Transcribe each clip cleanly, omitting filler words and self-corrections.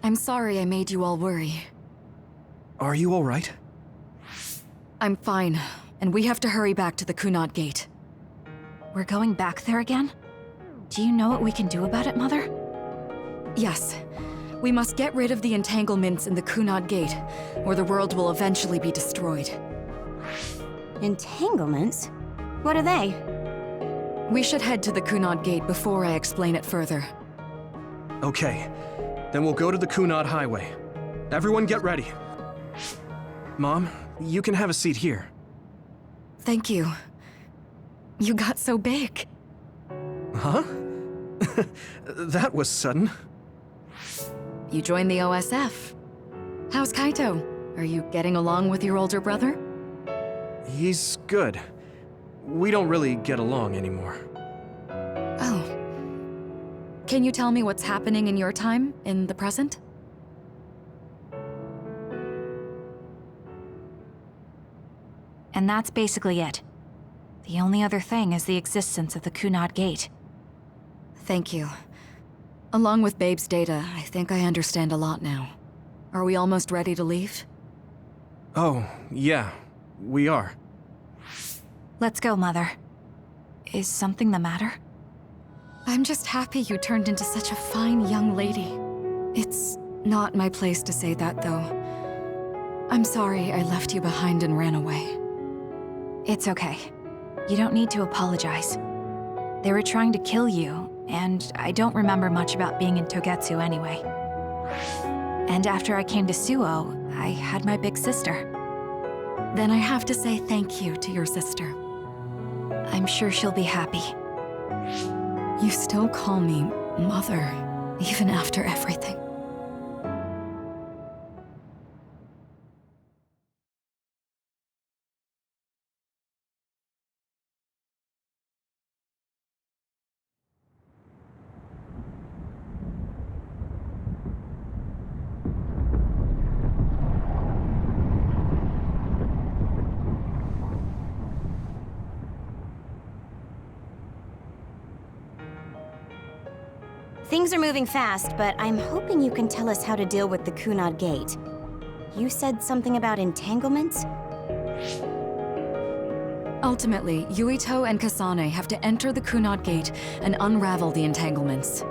I'm sorry I made you all worry. Are you alright? I'm fine, and we have to hurry back to the Kunad Gate. We're going back there again? Do you know what we can do about it, Mother? Yes. We must get rid of the entanglements in the Kunad Gate, or the world will eventually be destroyed. Entanglements? What are they? We should head to the Kunad Gate before I explain it further. Okay, then we'll go to the Kunad Highway. Everyone get ready. Mom, you can have a seat here. Thank you. You got so big. Huh? That was sudden. You joined the OSF. How's Kaito? Are you getting along with your older brother? He's good. We don't really get along anymore. Oh. Can you tell me what's happening in your time, in the present? And that's basically it. The only other thing is the existence of the Kunad Gate. Thank you. Along with Babe's data, I think I understand a lot now. Are we almost ready to leave? Oh, yeah, we are. Let's go, Mother. Is something the matter? I'm just happy you turned into such a fine young lady. It's not my place to say that, though. I'm sorry I left you behind and ran away. It's okay. You don't need to apologize. They were trying to kill you, and I don't remember much about being in Togetsu anyway. And after I came to Suo, I had my big sister. Then I have to say thank you to your sister. I'm sure she'll be happy. You still call me Mother, even after everything. Things are moving fast, but I'm hoping you can tell us how to deal with the Kunad Gate. You said something about entanglements? Ultimately, Yuito and Kasane have to enter the Kunad Gate and unravel the entanglements.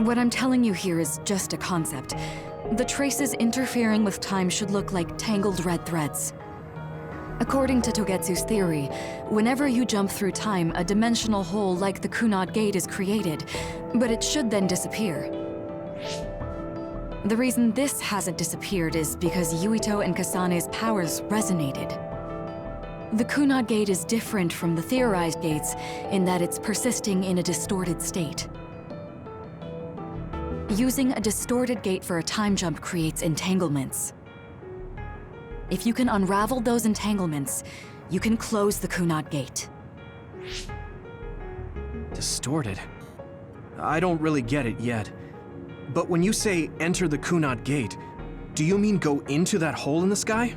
What I'm telling you here is just a concept. The traces interfering with time should look like tangled red threads. According to Togetsu's theory, whenever you jump through time, a dimensional hole like the Kunad Gate is created, but it should then disappear. The reason this hasn't disappeared is because Yuito and Kasane's powers resonated. The Kunad Gate is different from the theorized gates in that it's persisting in a distorted state. Using a distorted gate for a time jump creates entanglements. If you can unravel those entanglements, you can close the Kunad Gate. Distorted? I don't really get it yet. But when you say enter the Kunad Gate, do you mean go into that hole in the sky?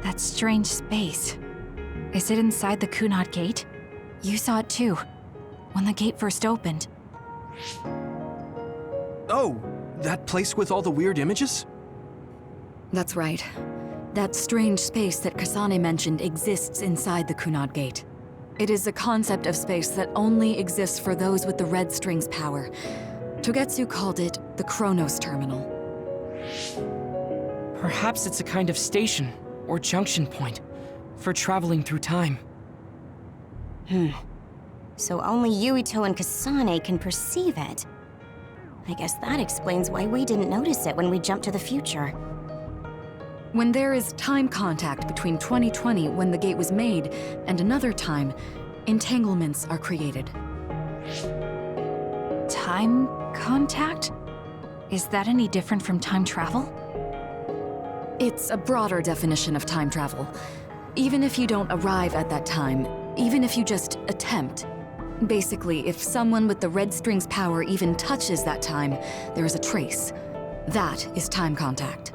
That strange space. Is it inside the Kunad Gate? You saw it too, when the gate first opened. Oh, that place with all the weird images? That's right. That strange space that Kasane mentioned exists inside the Kunad Gate. It is a concept of space that only exists for those with the red string's power. Togetsu called it the Chronos Terminal. Perhaps it's a kind of station, or junction point, for traveling through time. So only Yuito and Kasane can perceive it. I guess that explains why we didn't notice it when we jumped to the future. When there is time contact between 2020, when the gate was made, and another time, entanglements are created. Time contact? Is that any different from time travel? It's a broader definition of time travel. Even if you don't arrive at that time, even if you just attempt. Basically, if someone with the red string's power even touches that time, there is a trace. That is time contact.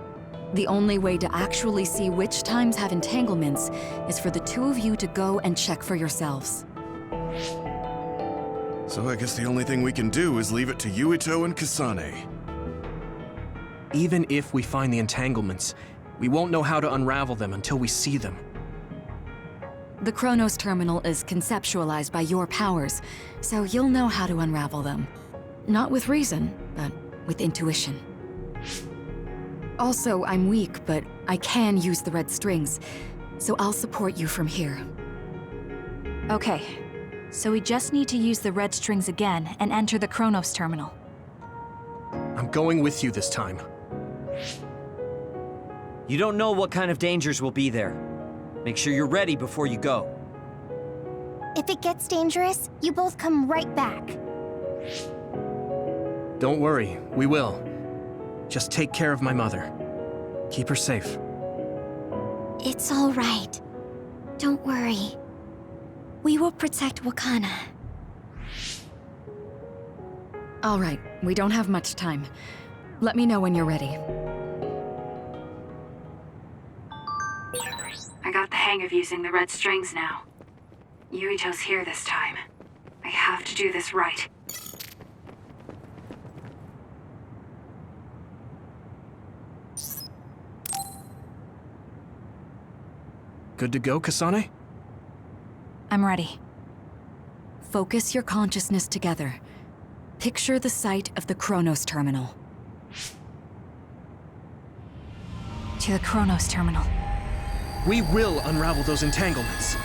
The only way to actually see which times have entanglements is for the two of you to go and check for yourselves. So I guess the only thing we can do is leave it to Yuito and Kasane. Even if we find the entanglements, we won't know how to unravel them until we see them. The Chronos terminal is conceptualized by your powers, so you'll know how to unravel them. Not with reason, but with intuition. Also, I'm weak, but I can use the red strings, so I'll support you from here. Okay, so we just need to use the red strings again and enter the Chronos terminal. I'm going with you this time. You don't know what kind of dangers will be there. Make sure you're ready before you go. If it gets dangerous, you both come right back. Don't worry, we will. Just take care of my mother. Keep her safe. It's all right. Don't worry. We will protect Wakana. All right, we don't have much time. Let me know when you're ready. I got the hang of using the red strings now. Yuito's here this time. I have to do this right. Good to go, Kasane? I'm ready. Focus your consciousness together. Picture the site of the Chronos terminal. To the Chronos terminal. We will unravel those entanglements.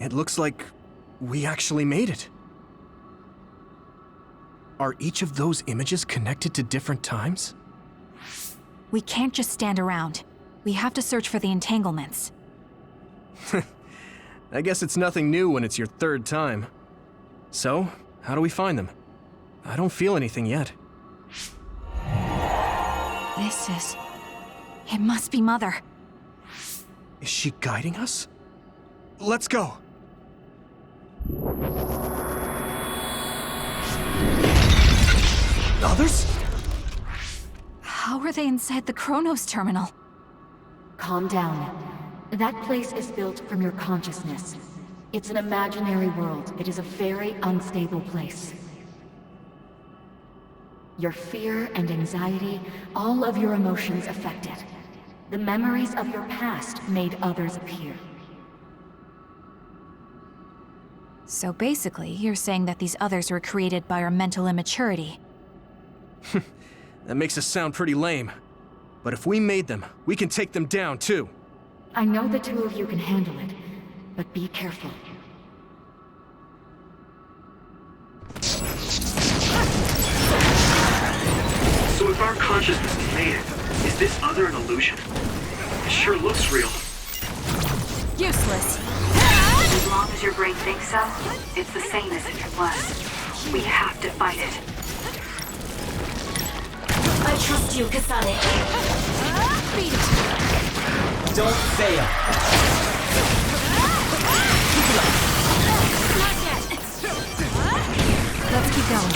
It looks like we actually made it. Are each of those images connected to different times? We can't just stand around. We have to search for the entanglements. I guess it's nothing new when it's your third time. So, how do we find them? I don't feel anything yet. It must be Mother. Is she guiding us? Let's go! Others? How are they inside the Chronos terminal? Calm down. That place is built from your consciousness. It's an imaginary world. It is a very unstable place. Your fear and anxiety, all of your emotions affected. The memories of your past made others appear. So basically, you're saying that these others were created by our mental immaturity. That makes us sound pretty lame. But if we made them, we can take them down too. I know the two of you can handle it, but be careful. So if our consciousness made it, is this other an illusion? It sure looks real. Useless. As long as your brain thinks so, it's the same as if it was. We have to fight it. I trust you, Kasane. Beat it. Don't fail. Not yet. Let's keep going.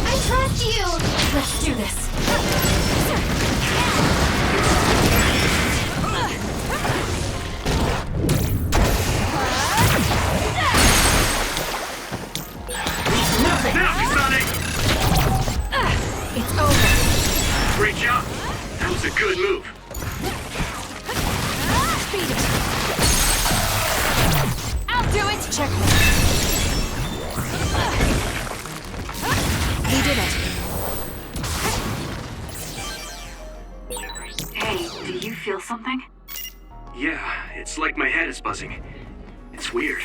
I trust you! Let's do this. Now, Kasane! It's over. Great job! That was a good move. Beat it. I'll do it. Checkmate. We did it. Hey, do you feel something? Yeah, it's like my head is buzzing. It's weird.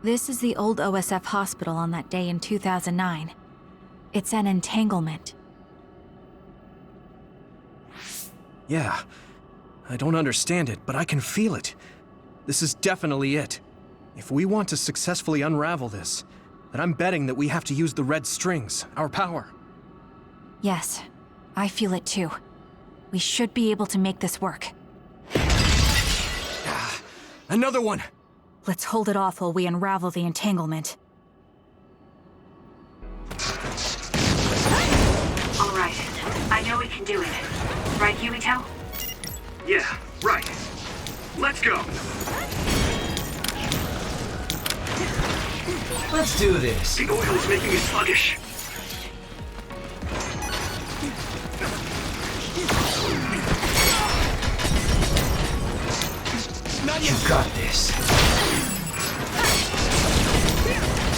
This is the old OSF hospital on that day in 2009. It's an entanglement. Yeah. I don't understand it, but I can feel it. This is definitely it. If we want to successfully unravel this, But I'm betting that we have to use the red strings, our power. Yes, I feel it too. We should be able to make this work. Another one! Let's hold it off while we unravel the entanglement. All right. I know we can do it. Right, Yuito? Yeah, right. Let's go. Let's do this. The oil is making me sluggish. You've got this.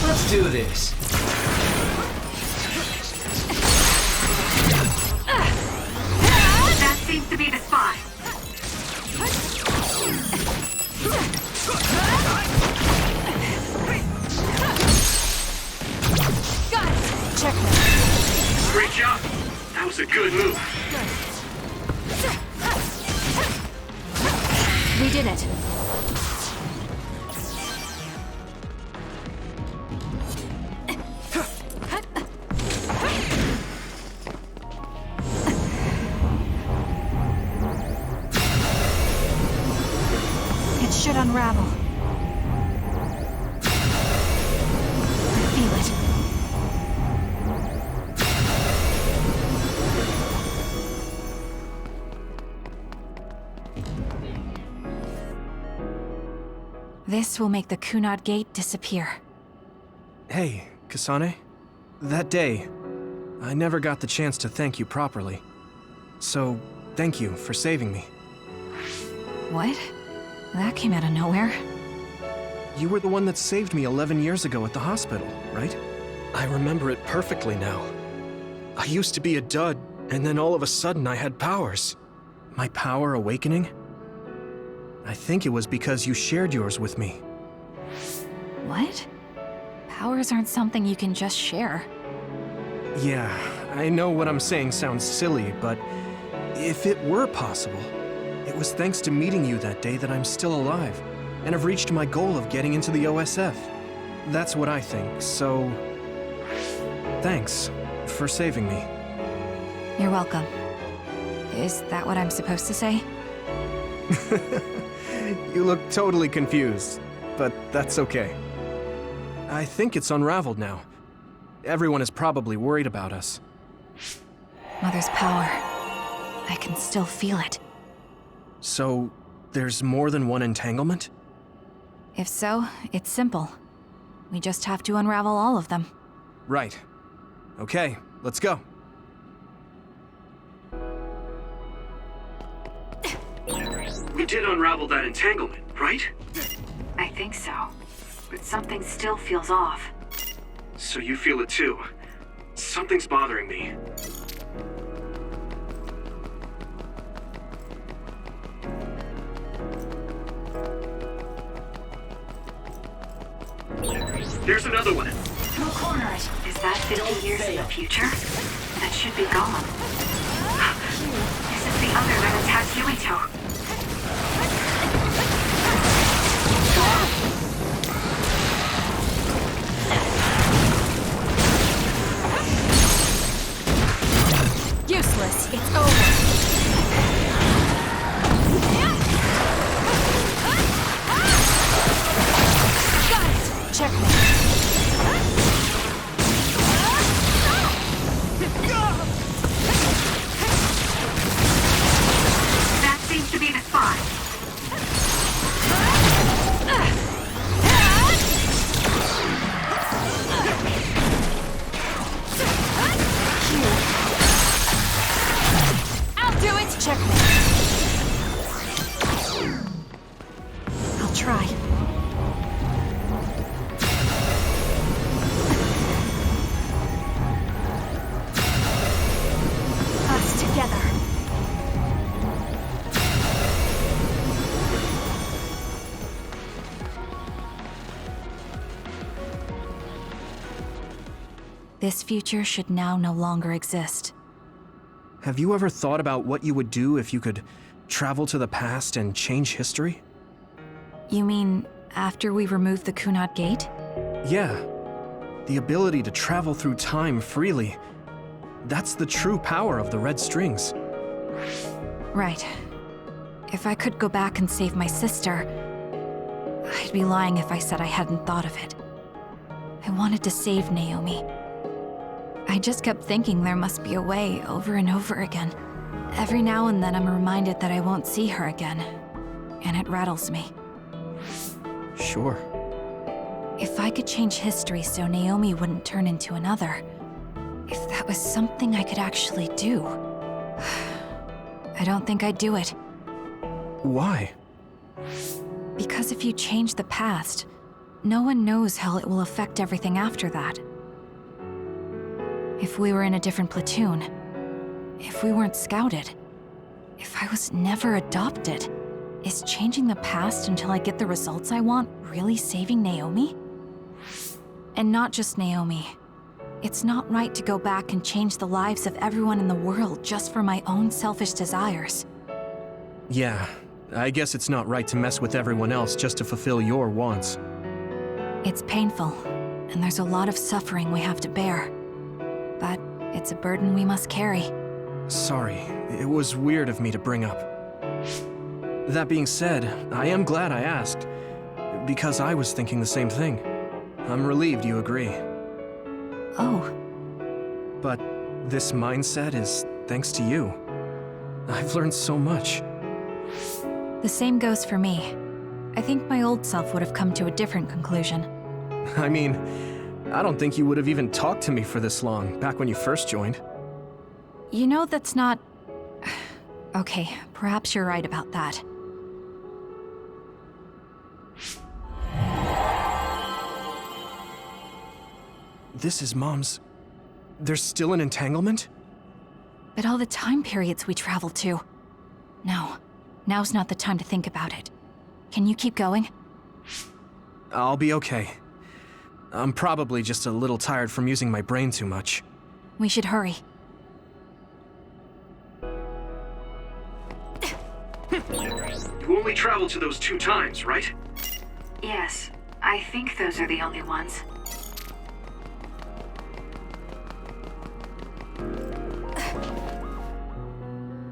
Let's do this. That seems to be the spot. Got it! Checkmate. Great job. That was a good move. We did it. It should unravel. I feel it. This will make the Kunad Gate disappear. Hey, Kasane. That day, I never got the chance to thank you properly. So, thank you for saving me. What? That came out of nowhere. You were the one that saved me 11 years ago at the hospital, right? I remember it perfectly now. I used to be a dud, and then all of a sudden I had powers. My power awakening? I think it was because you shared yours with me. What? Powers aren't something you can just share. Yeah, I know what I'm saying sounds silly, but if it were possible, it was thanks to meeting you that day that I'm still alive, and have reached my goal of getting into the OSF. That's what I think, so... thanks for saving me. You're welcome. Is that what I'm supposed to say? You look totally confused, but that's okay. I think it's unraveled now. Everyone is probably worried about us. Mother's power. I can still feel it. So, there's more than one entanglement? If so, it's simple. We just have to unravel all of them. Right. Okay, let's go. We did unravel that entanglement, right? I think so. But something still feels off. So you feel it too. Something's bothering me. There's another one. We'll corner it. Is that 50 years in the future? That should be gone. This is the other that attacked Yuito. Useless. It's over. Got it. Checkmate. That seems to be the spot. I'll do it. Checkmate. I'll try. Us together. This future should now no longer exist. Have you ever thought about what you would do if you could travel to the past and change history? You mean after we remove the Kunad Gate? Yeah. The ability to travel through time freely. That's the true power of the red strings. Right. If I could go back and save my sister, I'd be lying if I said I hadn't thought of it. I wanted to save Naomi. I just kept thinking there must be a way over and over again. Every now and then I'm reminded that I won't see her again, and it rattles me. Sure. If I could change history so Naomi wouldn't turn into another, if that was something I could actually do, I don't think I'd do it. Why? Because if you change the past, no one knows how it will affect everything after that. If we were in a different platoon, if we weren't scouted, if I was never adopted, is changing the past until I get the results I want really saving Naomi? And not just Naomi. It's not right to go back and change the lives of everyone in the world just for my own selfish desires. Yeah, I guess it's not right to mess with everyone else just to fulfill your wants. It's painful, and there's a lot of suffering we have to bear. But it's a burden we must carry. Sorry, it was weird of me to bring up. That being said, I am glad I asked, because I was thinking the same thing. I'm relieved you agree. Oh. But this mindset is thanks to you. I've learned so much. The same goes for me. I think my old self would have come to a different conclusion. I mean, I don't think you would have even talked to me for this long, back when you first joined. You know, that's not... Okay, perhaps you're right about that. This is Mom's... There's still an entanglement? But all the time periods we travel to... No, now's not the time to think about it. Can you keep going? I'll be okay. I'm probably just a little tired from using my brain too much. We should hurry. You only traveled to those 2 times, right? Yes, I think those are the only ones.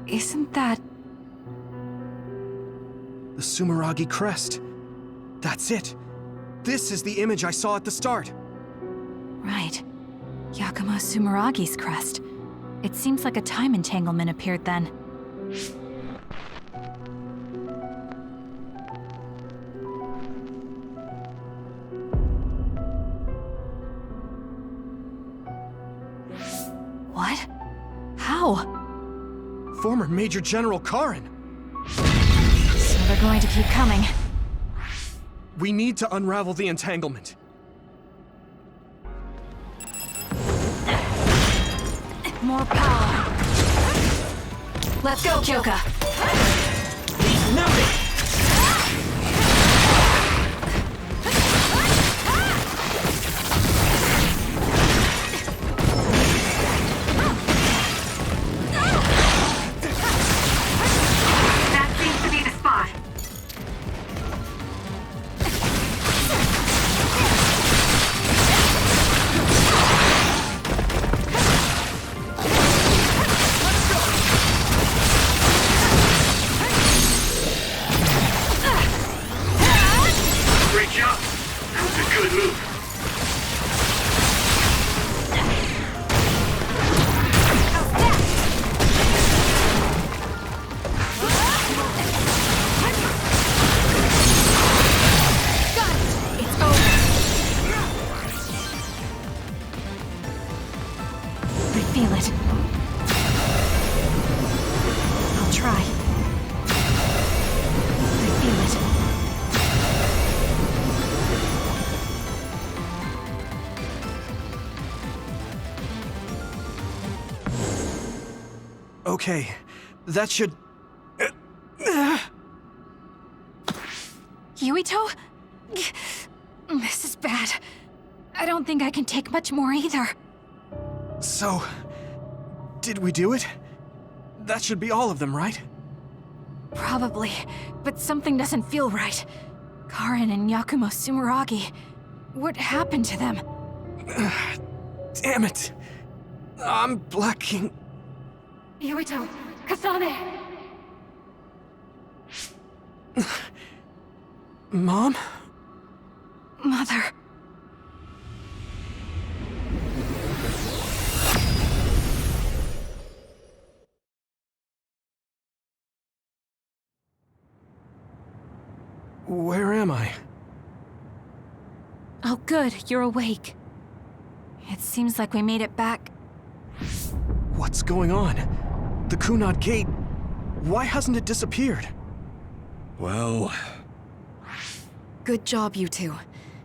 Isn't that... The Sumeragi crest. That's it. This is the image I saw at the start. Right. Yakumo Sumeragi's crest. It seems like a time entanglement appeared then. What? How? Former Major General Karin. So they're going to keep coming. We need to unravel the entanglement. More power. Let's go, Kyoka. He's nothing! That seems to be the spot. Great job. That was a good move. It's over. I feel it. I'll try. I feel it. Okay, that should... Yuito? This is bad. I don't think I can take much more either. So... Did we do it? That should be all of them, right? Probably, but something doesn't feel right. Karin and Yakumo Sumeragi. What happened to them? Damn it! I'm blacking. Yuito! Kasane! Mom? Mother. Where am I? Oh, good. You're awake. It seems like we made it back. What's going on? The Kunad Gate. Why hasn't it disappeared? Well... Good job, you two.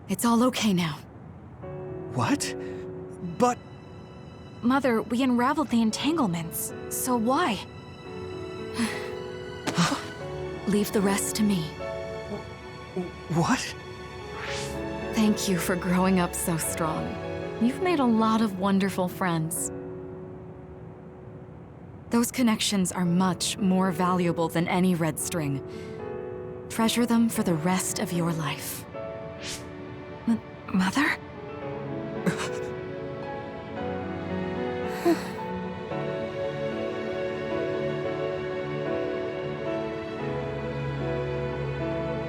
It's all okay now. What? But... Mother, we unraveled the entanglements. So why? Leave the rest to me. What? Thank you for growing up so strong. You've made a lot of wonderful friends. Those connections are much more valuable than any red string. Treasure them for the rest of your life. Mother?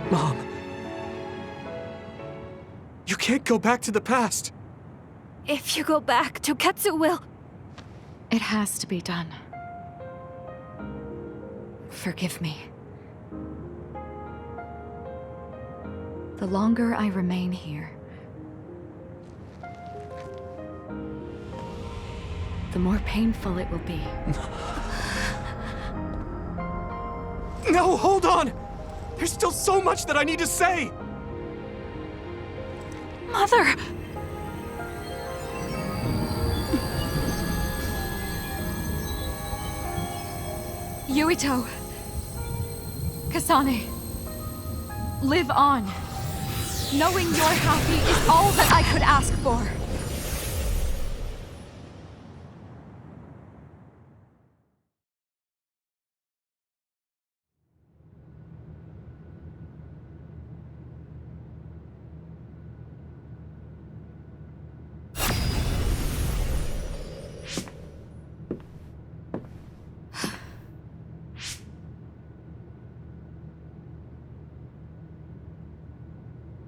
Mom. You can't go back to the past. If you go back, Toketsu will... It has to be done. Forgive me. The longer I remain here, the more painful it will be. No, hold on! There's still so much that I need to say! Mother! Yuito! Kasane! Live on! Knowing you're happy is all that I could ask for!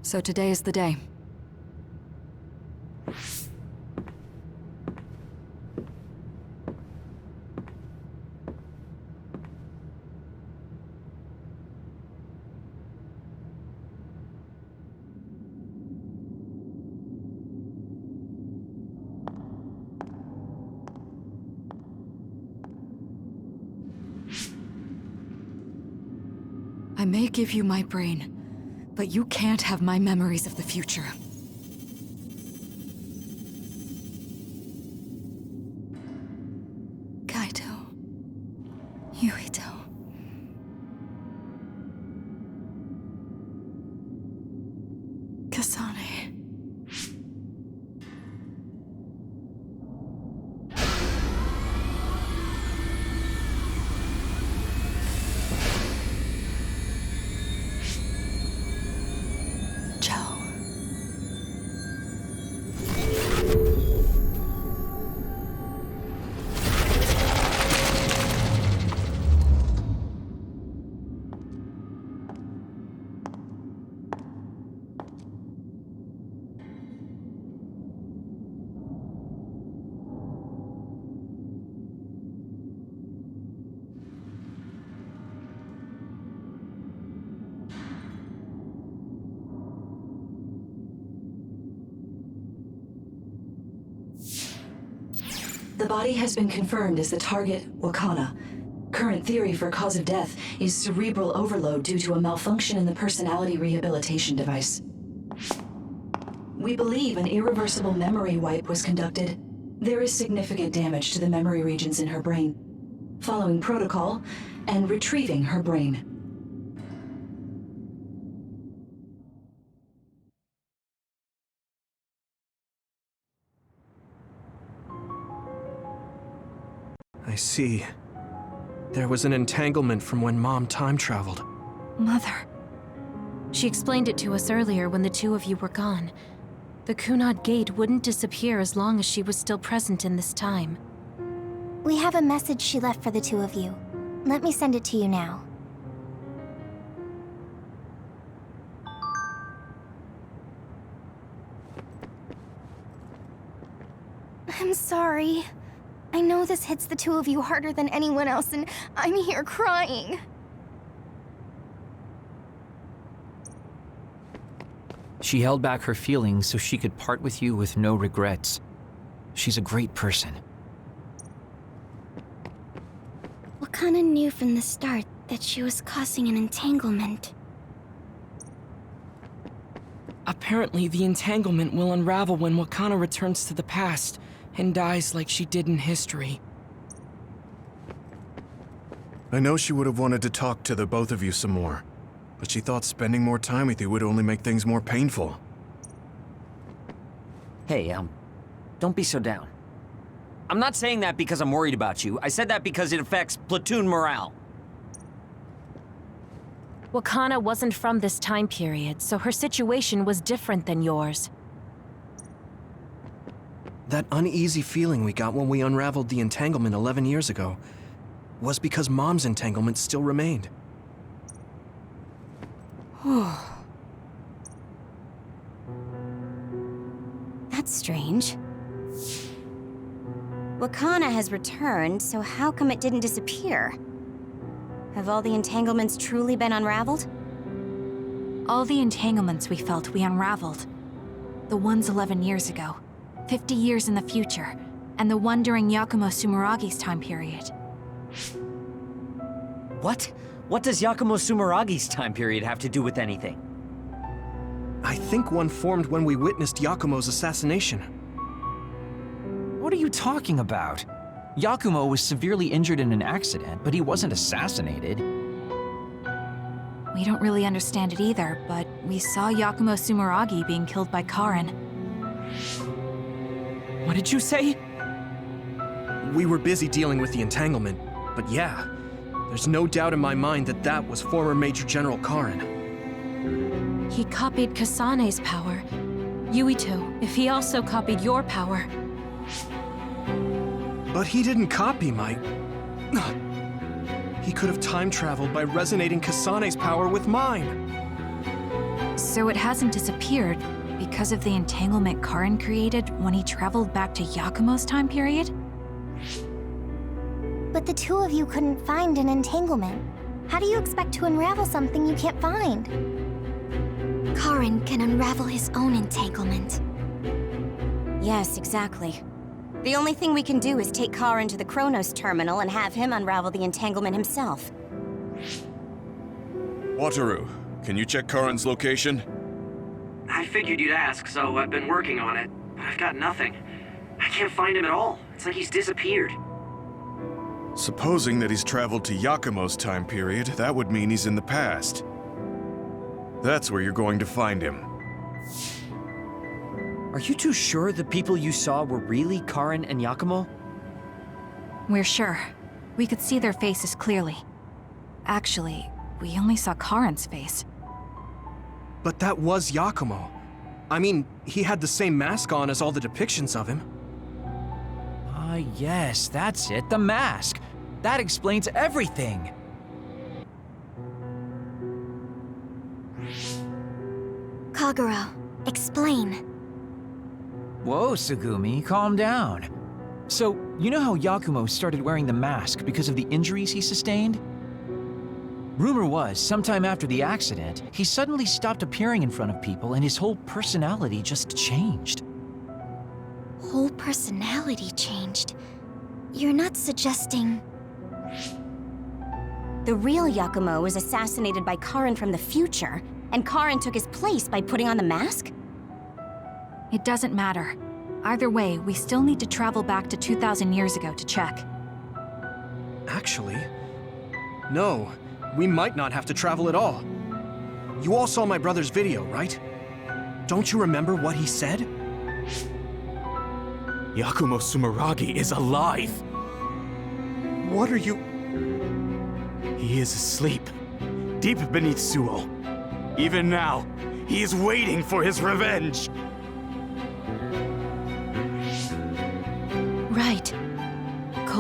So today is the day. I may give you my brain, but you can't have my memories of the future. Kaito. Yuito. Kasane. The body has been confirmed as the target, Wakana. Current theory for cause of death is cerebral overload due to a malfunction in the personality rehabilitation device. We believe an irreversible memory wipe was conducted. There is significant damage to the memory regions in her brain. Following protocol and retrieving her brain. I see. There was an entanglement from when Mom time traveled. Mother. She explained it to us earlier when the two of you were gone. The Kunad Gate wouldn't disappear as long as she was still present in this time. We have a message she left for the two of you. Let me send it to you now. I'm sorry. I know this hits the two of you harder than anyone else, and I'm here crying. She held back her feelings so she could part with you with no regrets. She's a great person. Wakana knew from the start that she was causing an entanglement. Apparently, the entanglement will unravel when Wakana returns to the past and dies like she did in history. I know she would have wanted to talk to the both of you some more, but she thought spending more time with you would only make things more painful. Hey, don't be so down. I'm not saying that because I'm worried about you. I said that because it affects platoon morale. Wakana wasn't from this time period, so her situation was different than yours. That uneasy feeling we got when we unraveled the entanglement 11 years ago was because Mom's entanglement still remained. That's strange. Wakana has returned, so how come it didn't disappear? Have all the entanglements truly been unraveled? All the entanglements we felt we unraveled. The ones 11 years ago, 50 years in the future, and the one during Yakumo Sumeragi's time period. What? What does Yakumo Sumeragi's time period have to do with anything? I think one formed when we witnessed Yakumo's assassination. What are you talking about? Yakumo was severely injured in an accident, but he wasn't assassinated. We don't really understand it either, but we saw Yakumo Sumeragi being killed by Karin. What did you say? We were busy dealing with the entanglement, but yeah, there's no doubt in my mind that that was former Major General Karin. He copied Kasane's power. Yuito, if he also copied your power. But he didn't copy my... He could have time-traveled by resonating Kasane's power with mine. So it hasn't disappeared because of the entanglement Karin created when he traveled back to Yakumo's time period? But the two of you couldn't find an entanglement. How do you expect to unravel something you can't find? Karin can unravel his own entanglement. Yes, exactly. The only thing we can do is take Karin to the Chronos terminal and have him unravel the entanglement himself. Wataru, can you check Karin's location? I figured you'd ask, so I've been working on it, but I've got nothing. I can't find him at all. It's like he's disappeared. Supposing that he's traveled to Yakumo's time period, that would mean he's in the past. That's where you're going to find him. Are you two sure the people you saw were really Karin and Yakumo? We're sure. We could see their faces clearly. Actually, we only saw Karin's face. But that was Yakumo. I mean, he had the same mask on as all the depictions of him. Yes, that's it, the mask. That explains everything. Kagero, explain. Whoa, Sugumi, calm down. So, you know how Yakumo started wearing the mask because of the injuries he sustained? Rumor was, sometime after the accident, he suddenly stopped appearing in front of people and his whole personality just changed. Whole personality changed. You're not suggesting... The real Yakumo was assassinated by Karin from the future, and Karin took his place by putting on the mask? It doesn't matter. Either way, we still need to travel back to 2,000 years ago to check. Actually, no. We might not have to travel at all. You all saw my brother's video, right? Don't you remember what he said? Yakumo Sumeragi is alive! What are you... He is asleep, deep beneath Suo. Even now, he is waiting for his revenge!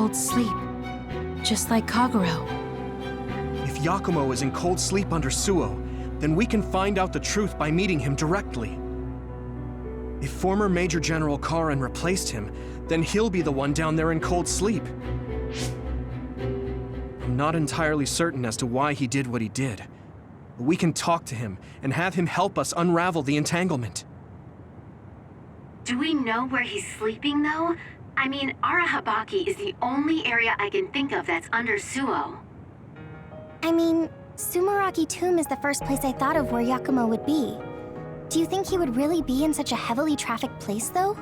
cold sleep. Just like Kaguro. If Yakumo is in cold sleep under Suo, then we can find out the truth by meeting him directly. If former Major General Karin replaced him, then he'll be the one down there in cold sleep. I'm not entirely certain as to why he did what he did. But we can talk to him and have him help us unravel the entanglement. Do we know where he's sleeping, though? I mean, Arahabaki is the only area I can think of that's under Suo. I mean, Sumeragi Tomb is the first place I thought of where Yakumo would be. Do you think he would really be in such a heavily trafficked place, though?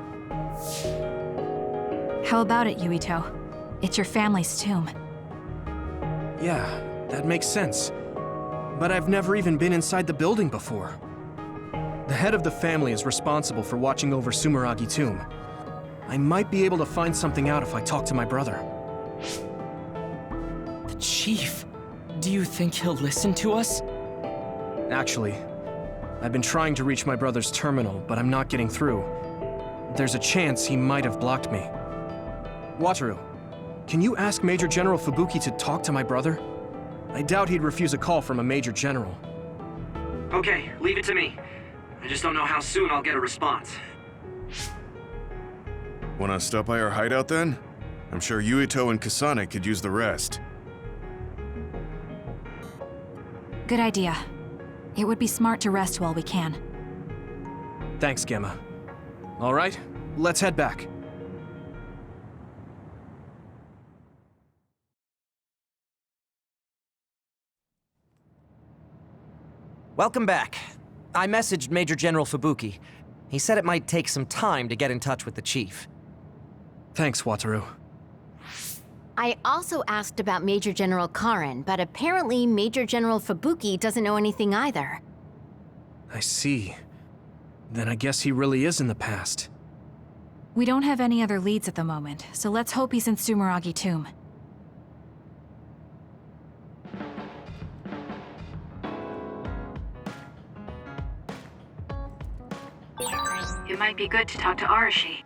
How about it, Yuito? It's your family's tomb. Yeah, that makes sense. But I've never even been inside the building before. The head of the family is responsible for watching over Sumeragi Tomb. I might be able to find something out if I talk to my brother. The chief. Do you think he'll listen to us? Actually, I've been trying to reach my brother's terminal, but I'm not getting through. There's a chance he might have blocked me. Wataru, can you ask Major General Fubuki to talk to my brother? I doubt he'd refuse a call from a Major General. Okay, leave it to me. I just don't know how soon I'll get a response. Wanna stop by our hideout then? I'm sure Yuito and Kasane could use the rest. Good idea. It would be smart to rest while we can. Thanks, Gemma. All right, let's head back. Welcome back. I messaged Major General Fubuki. He said it might take some time to get in touch with the chief. Thanks, Wataru. I also asked about Major General Karin, but apparently Major General Fubuki doesn't know anything either. I see. Then I guess he really is in the past. We don't have any other leads at the moment, so let's hope he's in Sumeragi Tomb. It might be good to talk to Arashi.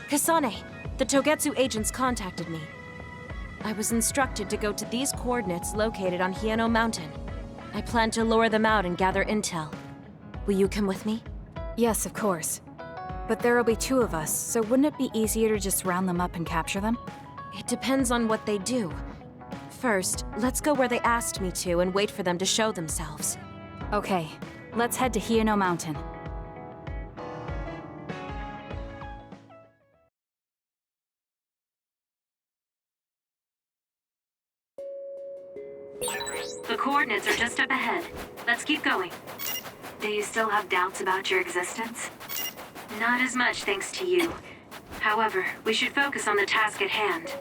Kasane, the Togetsu agents contacted me. I was instructed to go to these coordinates located on Hieno Mountain. I plan to lure them out and gather intel. Will you come with me? Yes, of course. But there'll be two of us, so wouldn't it be easier to just round them up and capture them? It depends on what they do. First, let's go where they asked me to and wait for them to show themselves. Okay, let's head to Hieno Mountain. The coordinates are just up ahead. Let's keep going. Do you still have doubts about your existence? Not as much thanks to you. However, we should focus on the task at hand.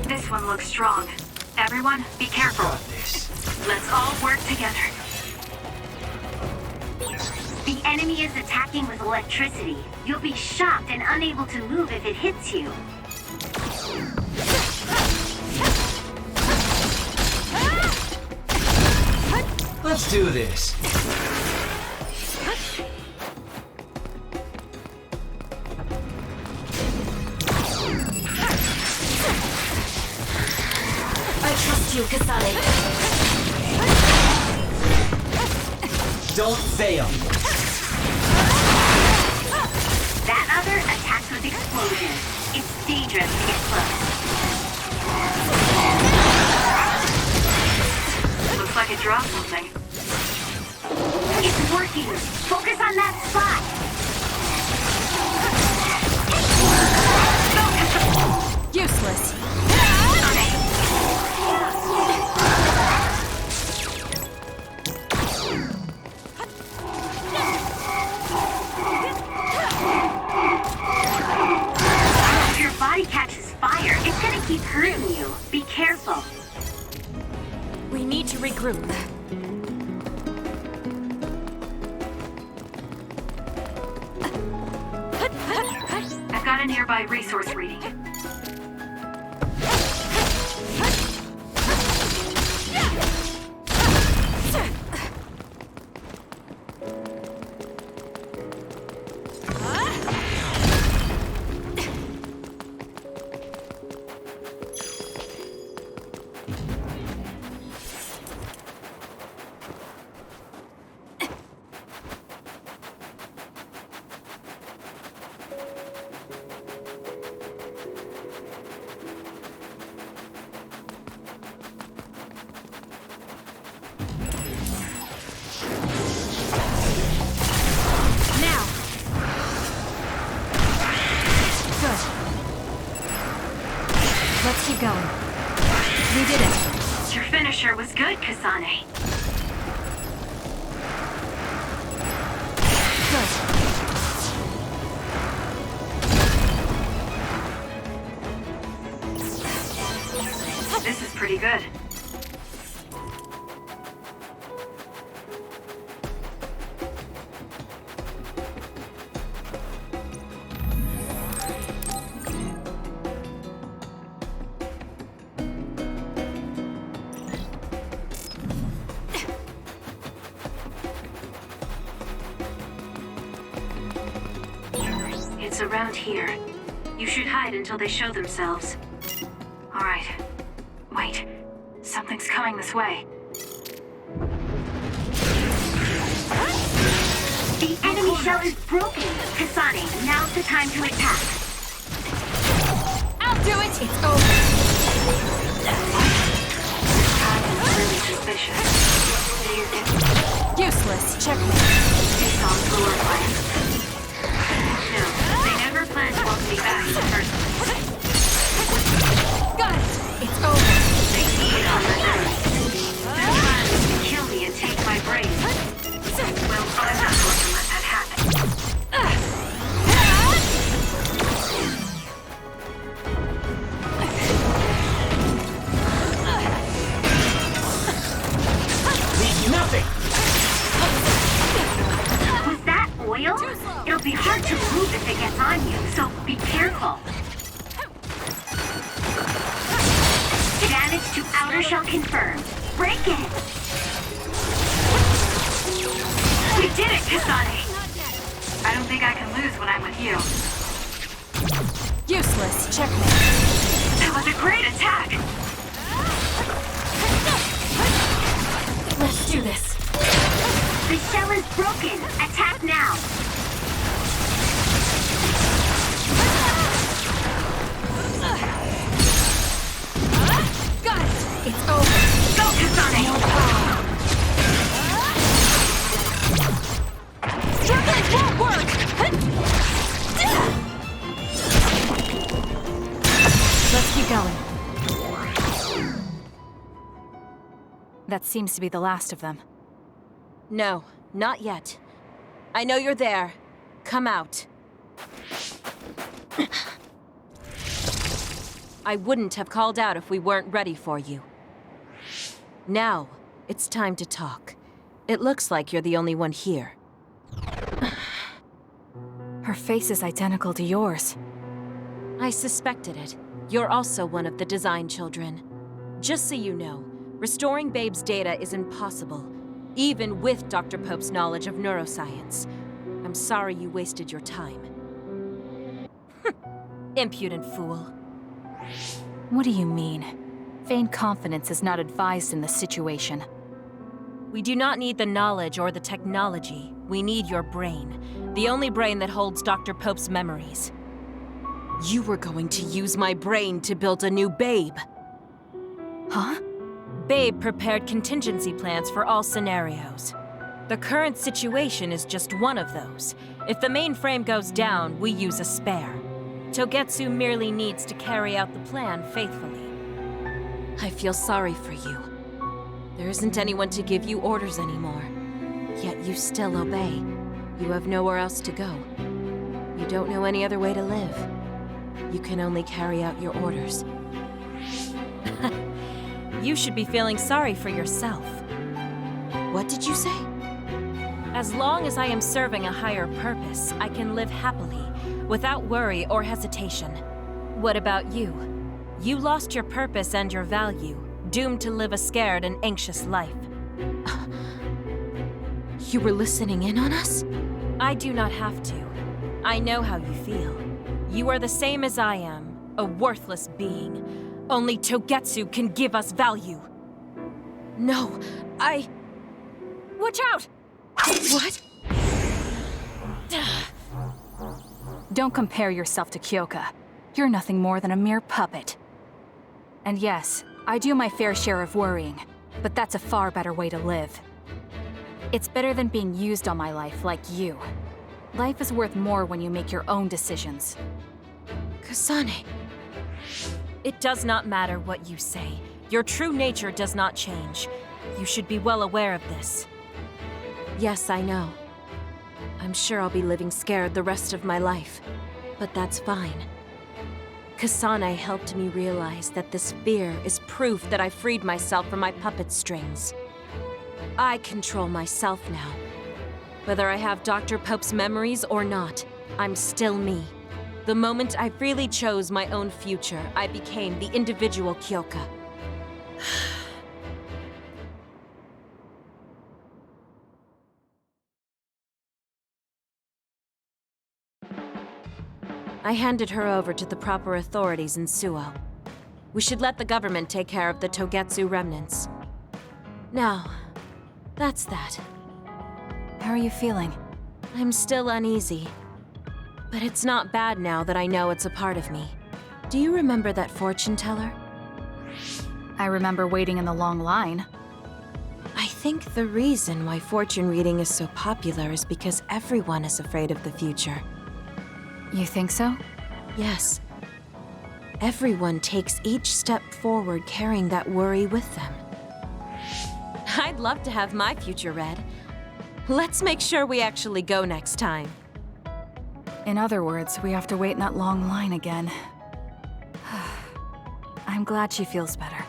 This one looks strong. Everyone, be careful. Let's all work together. The enemy is attacking with electricity. You'll be shocked and unable to move if it hits you. Let's do this. I trust you, Kasane. Don't fail. That other attacks with explosion. It's dangerous to get close. Looks like it dropped something. It's working. Focus on that spot. Useless. We need to regroup. I've got a nearby resource reading. Let's keep going. We did it. Your finisher was good, Kasane. This is pretty good. It's around here. You should hide until they show themselves. All right. Wait. Something's coming this way. The enemy shell is broken. Kasane, now's the time to attack. I'll do it! It's over. Really suspicious. Do you think Useless. Checkmate. it's on floor plan? No, they never planned to welcome me back in the first place. Got it! It's over. They need it on the earth. Their plan is to kill me and take my brain. Well, I'm not going to let that happen. Nothing! Was that oil? It'll be hard to move if it gets on you, so be careful. Damage to outer shell confirmed. Break it! We did it, Kasane! I don't think I can lose when I'm with you. Useless. Checkmate. That was a great attack! Let's do this. The shell is broken. Attack now. Got it! It's over. Go, Kasane! Circling won't work! Let's keep going. That seems to be the last of them. No, not yet. I know you're there. Come out. I wouldn't have called out if we weren't ready for you. Now, it's time to talk. It looks like you're the only one here. Her face is identical to yours. I suspected it. You're also one of the design children. Just so you know, restoring Babe's data is impossible, even with Dr. Pope's knowledge of neuroscience. I'm sorry you wasted your time. Impudent fool. What do you mean? Vain confidence is not advised in this situation. We do not need the knowledge or the technology. We need your brain. The only brain that holds Dr. Pope's memories. You were going to use my brain to build a new Babe. Huh? Babe prepared contingency plans for all scenarios. The current situation is just one of those. If the mainframe goes down, we use a spare. Togetsu merely needs to carry out the plan faithfully. I feel sorry for you. There isn't anyone to give you orders anymore. Yet you still obey. You have nowhere else to go. You don't know any other way to live. You can only carry out your orders. You should be feeling sorry for yourself. What did you say? As long as I am serving a higher purpose, I can live happily, without worry or hesitation. What about you? You lost your purpose and your value, doomed to live a scared and anxious life. You were listening in on us? I do not have to. I know how you feel. You are the same as I am, a worthless being. Only Togetsu can give us value. No, Watch out! What? Don't compare yourself to Kyoka. You're nothing more than a mere puppet. And yes, I do my fair share of worrying, but that's a far better way to live. It's better than being used on my life like you. Life is worth more when you make your own decisions. Kasane. It does not matter what you say. Your true nature does not change. You should be well aware of this. Yes, I know. I'm sure I'll be living scared the rest of my life, but that's fine. Kasane helped me realize that this fear is proof that I freed myself from my puppet strings. I control myself now. Whether I have Dr. Pope's memories or not, I'm still me. The moment I freely chose my own future, I became the individual Kyoka. I handed her over to the proper authorities in Suo. We should let the government take care of the Togetsu remnants. Now, that's that. How are you feeling? I'm still uneasy. But it's not bad now that I know it's a part of me. Do you remember that fortune teller? I remember waiting in the long line. I think the reason why fortune reading is so popular is because everyone is afraid of the future. You think so? Yes. Everyone takes each step forward carrying that worry with them. I'd love to have my future read. Let's make sure we actually go next time. In other words, we have to wait in that long line again. I'm glad she feels better.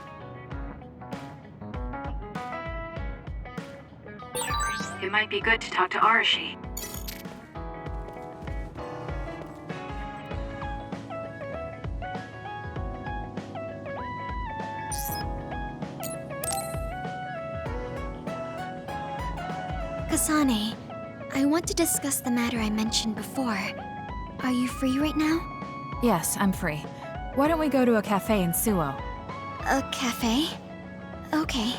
It might be good to talk to Arashi. Kasane, I want to discuss the matter I mentioned before. Are you free right now? Yes, I'm free. Why don't we go to a cafe in Suo? A cafe? Okay.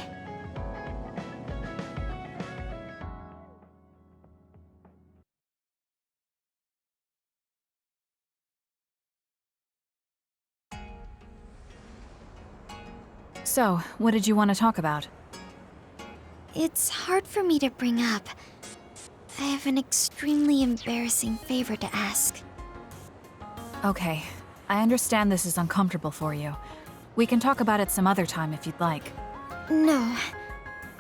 So, what did you want to talk about? It's hard for me to bring up. I have an extremely embarrassing favor to ask. Okay, I understand this is uncomfortable for you. We can talk about it some other time if you'd like. No.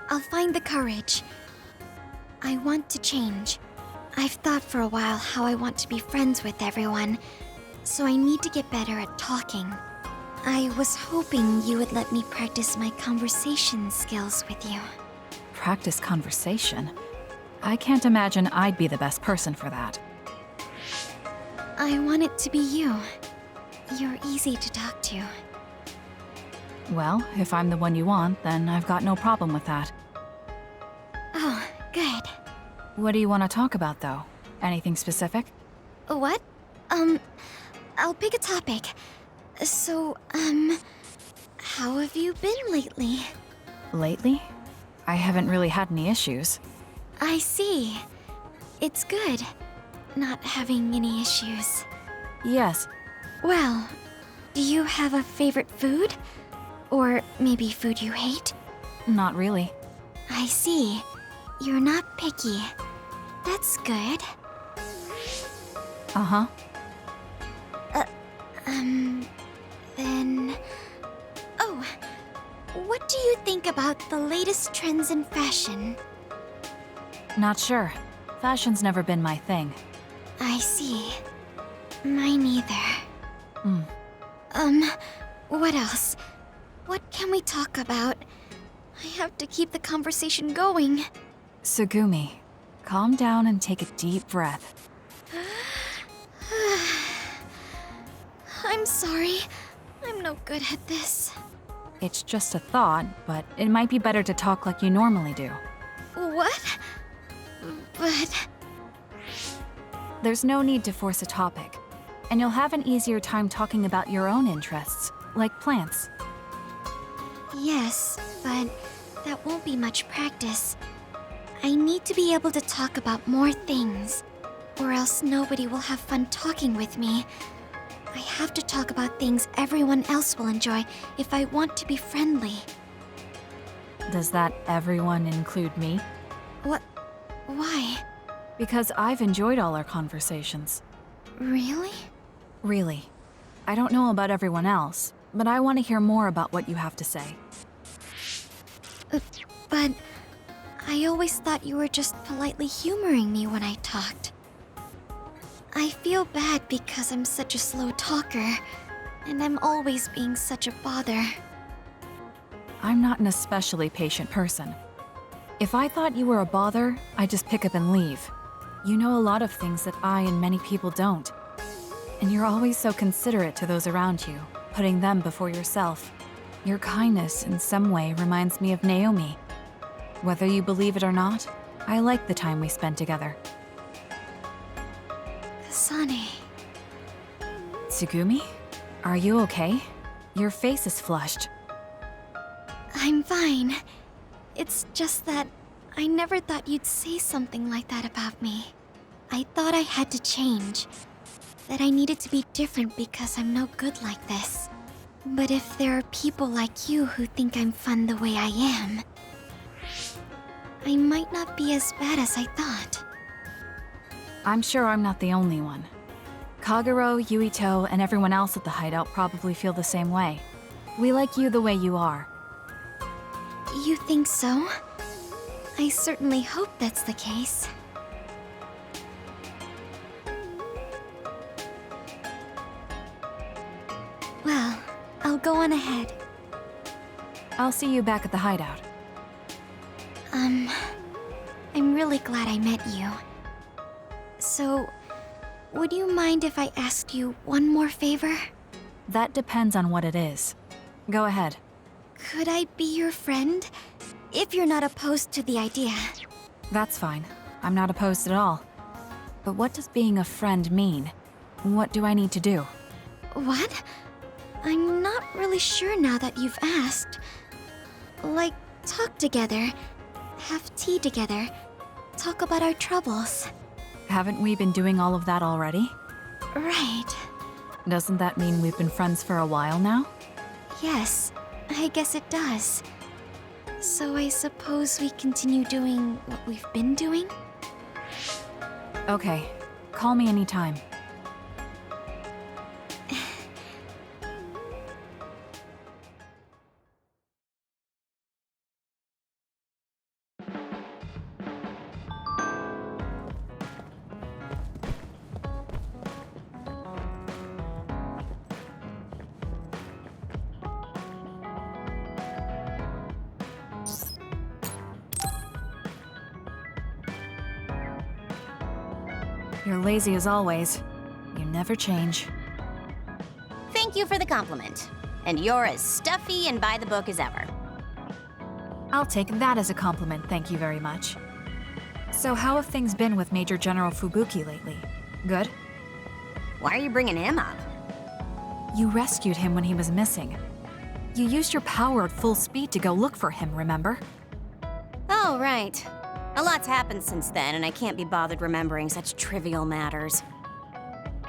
I'll find the courage. I want to change. I've thought for a while how I want to be friends with everyone, so I need to get better at talking. I was hoping you would let me practice my conversation skills with you. Practice conversation? I can't imagine I'd be the best person for that. I want it to be you. You're easy to talk to. Well, if I'm the one you want, then I've got no problem with that. Oh, good. What do you want to talk about, though? Anything specific? What? I'll pick a topic. So, how have you been lately? Lately? I haven't really had any issues. I see. It's good, not having any issues. Yes. Well, do you have a favorite food? Or maybe food you hate? Not really. I see. You're not picky. That's good. Uh-huh. Then... Oh, what do you think about the latest trends in fashion? Not sure. Fashion's never been my thing. I see. Mine either. What else? What can we talk about? I have to keep the conversation going. Tsugumi, calm down and take a deep breath. I'm sorry. I'm no good at this. It's just a thought, but it might be better to talk like you normally do. What? But... There's no need to force a topic, and you'll have an easier time talking about your own interests, like plants. Yes, but that won't be much practice. I need to be able to talk about more things, or else nobody will have fun talking with me. I have to talk about things everyone else will enjoy if I want to be friendly. Does that everyone include me? What? Why? Because I've enjoyed all our conversations. Really? Really. I don't know about everyone else, but I want to hear more about what you have to say. But I always thought you were just politely humoring me when I talked. I feel bad because I'm such a slow talker, and I'm always being such a bother. I'm not an especially patient person. If I thought you were a bother, I'd just pick up and leave. You know a lot of things that I and many people don't. And you're always so considerate to those around you, putting them before yourself. Your kindness in some way reminds me of Naomi. Whether you believe it or not, I like the time we spent together. Kasane. Tsugumi? Are you okay? Your face is flushed. I'm fine. It's just that I never thought you'd say something like that about me. I thought I had to change. That I needed to be different because I'm no good like this. But if there are people like you who think I'm fun the way I am, I might not be as bad as I thought. I'm sure I'm not the only one. Kagero, Yuito, and everyone else at the hideout probably feel the same way. We like you the way you are. You think so? I certainly hope that's the case. Well, I'll go on ahead. I'll see you back at the hideout. I'm really glad I met you. So, would you mind if I asked you one more favor? That depends on what it is. Go ahead. Could I be your friend? If you're not opposed to the idea. That's fine. I'm not opposed at all. But what does being a friend mean? What do I need to do? What? I'm not really sure now that you've asked. Like, talk together, have tea together, talk about our troubles. Haven't we been doing all of that already? Right. Doesn't that mean we've been friends for a while now? Yes, I guess it does. So I suppose we continue doing what we've been doing? Okay. Call me anytime. You're lazy as always. You never change. Thank you for the compliment. And you're as stuffy and by the book as ever. I'll take that as a compliment, thank you very much. So how have things been with Major General Fubuki lately? Good? Why are you bringing him up? You rescued him when he was missing. You used your power at full speed to go look for him, remember? Oh, right. A lot's happened since then, and I can't be bothered remembering such trivial matters.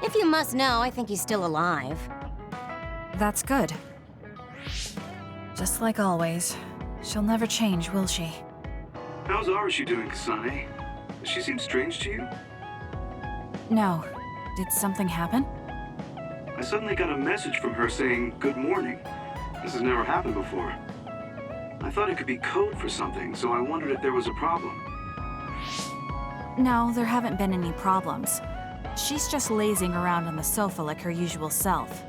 If you must know, I think he's still alive. That's good. Just like always. She'll never change, will she? How's Arashi doing, Kasane? Does she seem strange to you? No. Did something happen? I suddenly got a message from her saying, "Good morning." This has never happened before. I thought it could be code for something, so I wondered if there was a problem. No, there haven't been any problems. She's just lazing around on the sofa like her usual self.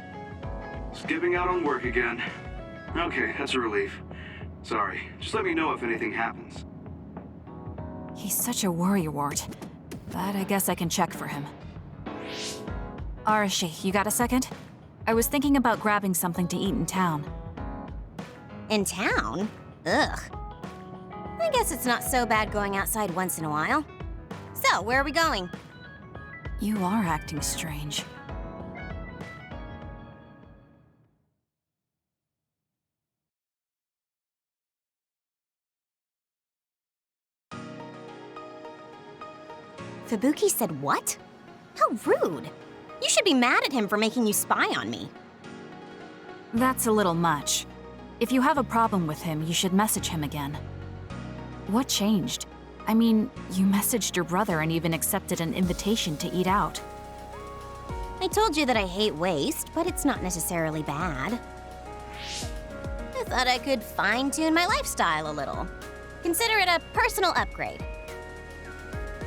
Skipping out on work again. Okay, that's a relief. Sorry. Just let me know if anything happens. He's such a worrywart. But I guess I can check for him. Arashi, you got a second? I was thinking about grabbing something to eat in town. In town? Ugh. I guess it's not so bad going outside once in a while. So, where are we going? You are acting strange. Fubuki said what? How rude. You should be mad at him for making you spy on me. That's a little much. If you have a problem with him, you should message him again. What changed? I mean, you messaged your brother and even accepted an invitation to eat out. I told you that I hate waste, but it's not necessarily bad. I thought I could fine-tune my lifestyle a little. Consider it a personal upgrade.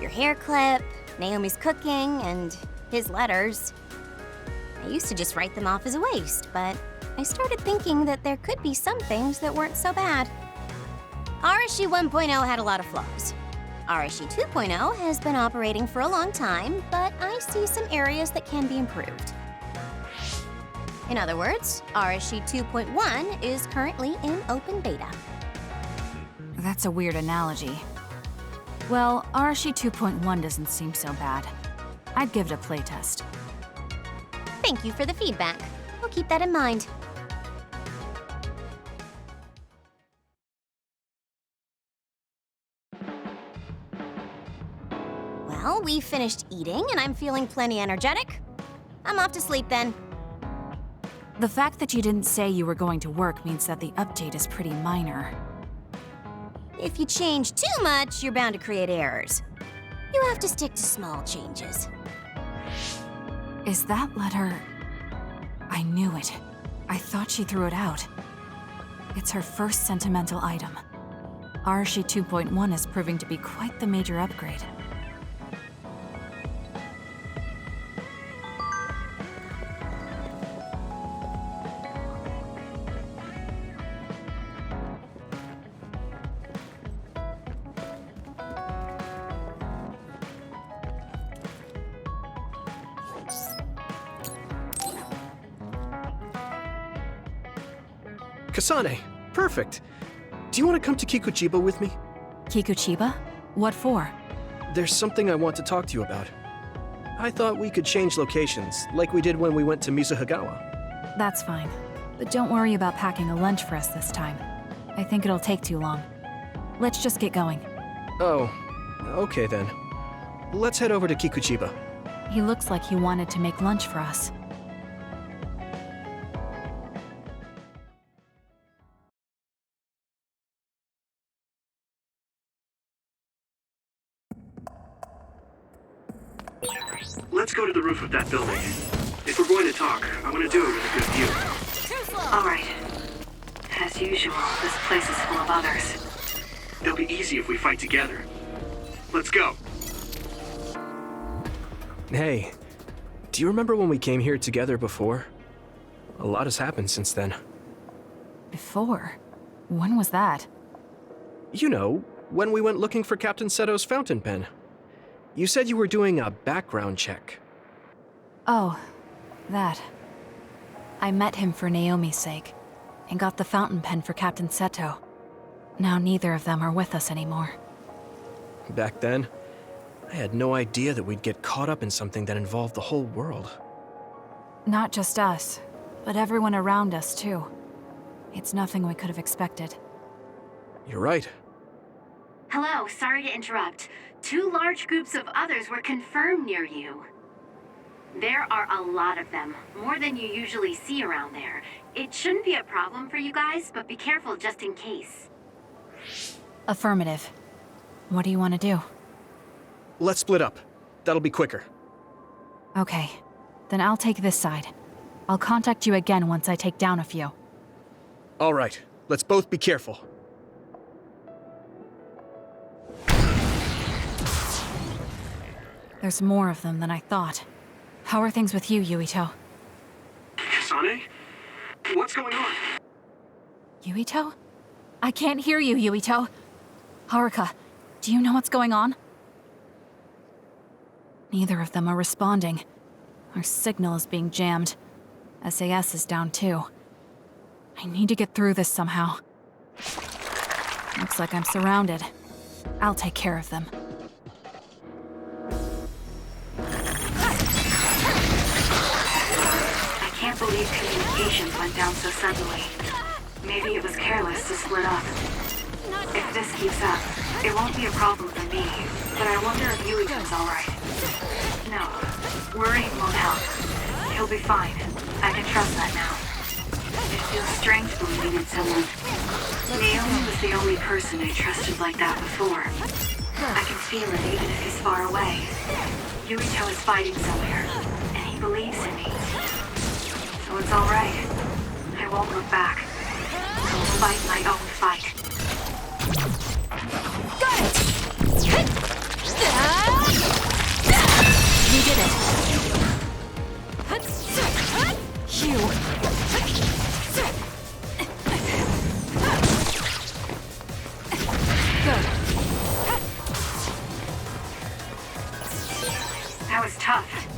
Your hair clip, Naomi's cooking, and his letters. I used to just write them off as a waste, but I started thinking that there could be some things that weren't so bad. Arashi 1.0 had a lot of flaws. Arashi 2.0 has been operating for a long time, but I see some areas that can be improved. In other words, Arashi 2.1 is currently in open beta. That's a weird analogy. Well, Arashi 2.1 doesn't seem so bad. I'd give it a playtest. Thank you for the feedback. I'll keep that in mind. Well, we finished eating and I'm feeling plenty energetic. I'm off to sleep then. The fact that you didn't say you were going to work means that the update is pretty minor. If you change too much, you're bound to create errors. You have to stick to small changes. Is that letter... I knew it. I thought she threw it out. It's her first sentimental item. Arashi 2.1 is proving to be quite the major upgrade. Kasane, perfect. Do you want to come to Kikuchiba with me? Kikuchiba? What for? There's something I want to talk to you about. I thought we could change locations, like we did when we went to Mizuhagawa. That's fine. But don't worry about packing a lunch for us this time. I think it'll take too long. Let's just get going. Oh, okay then. Let's head over to Kikuchiba. He looks like he wanted to make lunch for us. Let's go to the roof of that building. If we're going to talk, I want to do it with a good view. All right. As usual, this place is full of others. It'll be easy if we fight together. Let's go. Hey, do you remember when we came here together before? A lot has happened since then. Before? When was that? You know, when we went looking for Captain Seto's fountain pen. You said you were doing a background check. Oh, that. I met him for Naomi's sake, and got the fountain pen for Captain Seto. Now neither of them are with us anymore. Back then, I had no idea that we'd get caught up in something that involved the whole world. Not just us, but everyone around us too. It's nothing we could have expected. You're right. Hello, sorry to interrupt. 2 large groups of others were confirmed near you. There are a lot of them, more than you usually see around there. It shouldn't be a problem for you guys, but be careful just in case. Affirmative. What do you want to do? Let's split up. That'll be quicker. Okay, then I'll take this side. I'll contact you again once I take down a few. All right, let's both be careful. There's more of them than I thought. How are things with you, Yuito? Kasane? What's going on? Yuito? I can't hear you, Yuito. Haruka, do you know what's going on? Neither of them are responding. Our signal is being jammed. SAS is down too. I need to get through this somehow. Looks like I'm surrounded. I'll take care of them. I can't believe communications went down so suddenly. Maybe it was careless to split up. If this keeps up, it won't be a problem for me, but I wonder if Yuito's alright. No, worrying won't help. He'll be fine. I can trust that now. It feels strange believing in someone. Naomi was the only person I trusted like that before. I can feel it even if he's far away. Yuito is fighting somewhere, and he believes in me. So it's alright. I won't look back. I'll fight my own fight. Got it! We did it! Phew. Good. That was tough.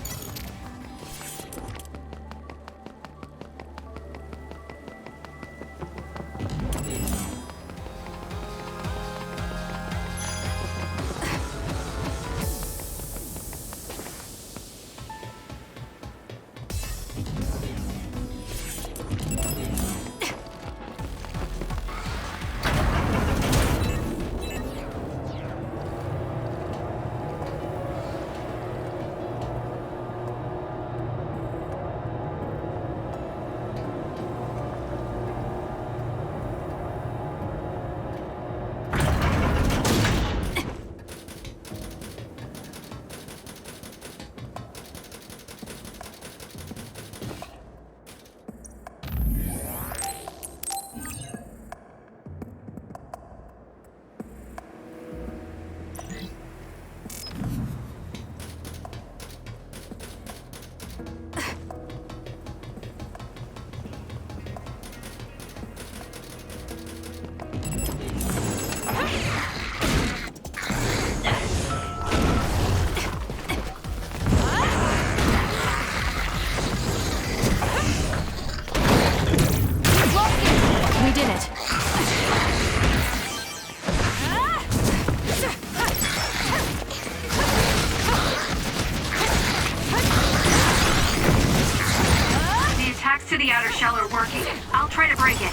shell are working. I'll try to break it.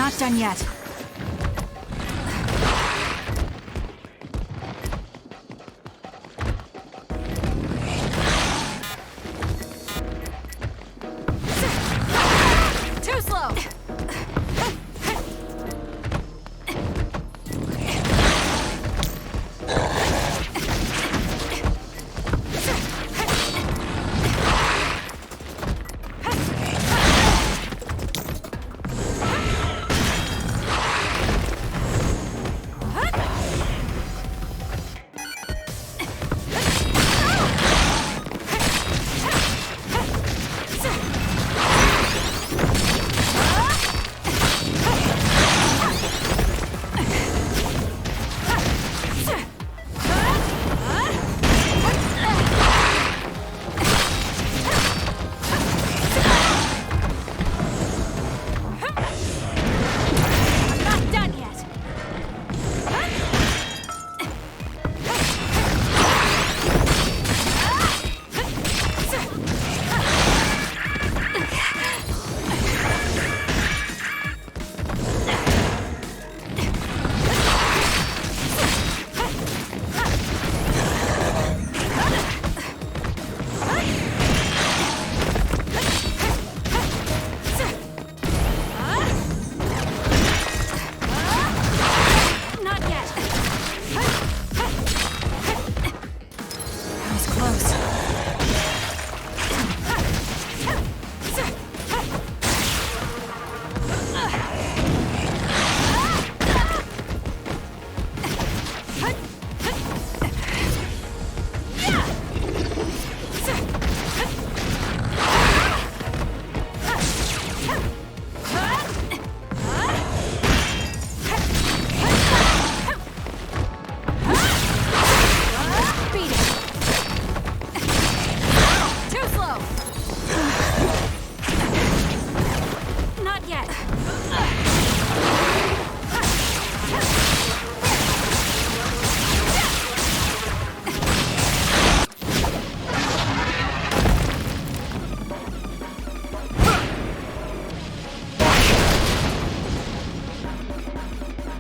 Not done yet. Too slow.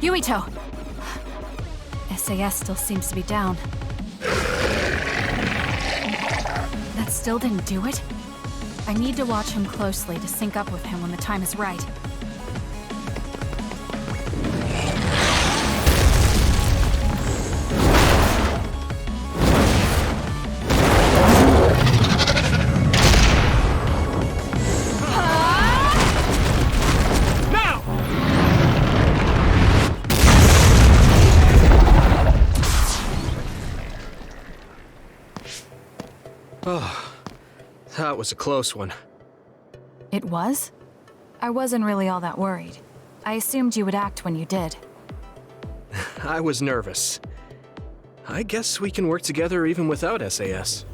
Yuito! SAS still seems to be down. That still didn't do it? I need to watch him closely to sync up with him when the time is right. Oh, that was a close one. It was? I wasn't really all that worried. I assumed you would act when you did. I was nervous. I guess we can work together even without SAS.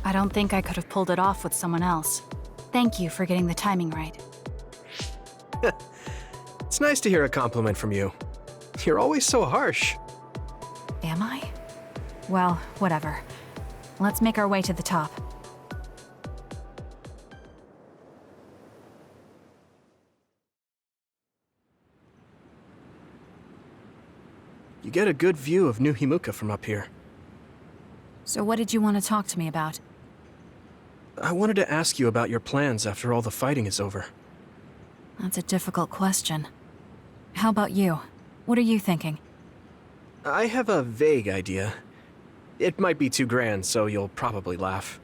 I don't think I could have pulled it off with someone else. Thank you for getting the timing right. It's nice to hear a compliment from you. You're always so harsh. Am I? Well, whatever. Let's make our way to the top. You get a good view of New Himuka from up here. So what did you want to talk to me about? I wanted to ask you about your plans after all the fighting is over. That's a difficult question. How about you? What are you thinking? I have a vague idea. It might be too grand, so you'll probably laugh.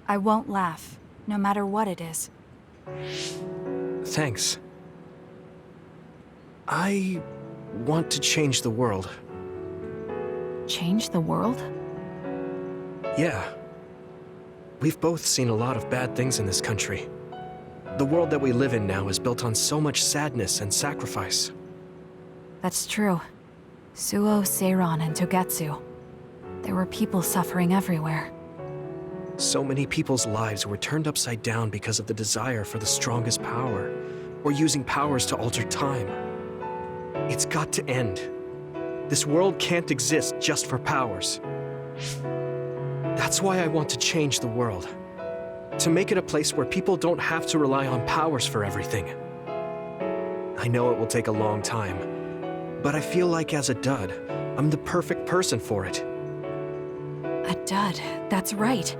I won't laugh, no matter what it is. Thanks. I want to change the world. Change the world? Yeah. We've both seen a lot of bad things in this country. The world that we live in now is built on so much sadness and sacrifice. That's true. Suo, Seiran, and Togetsu. There were people suffering everywhere. So many people's lives were turned upside down because of the desire for the strongest power, or using powers to alter time. It's got to end. This world can't exist just for powers. That's why I want to change the world. To make it a place where people don't have to rely on powers for everything. I know it will take a long time, but I feel like as a dud, I'm the perfect person for it. A dud, that's right.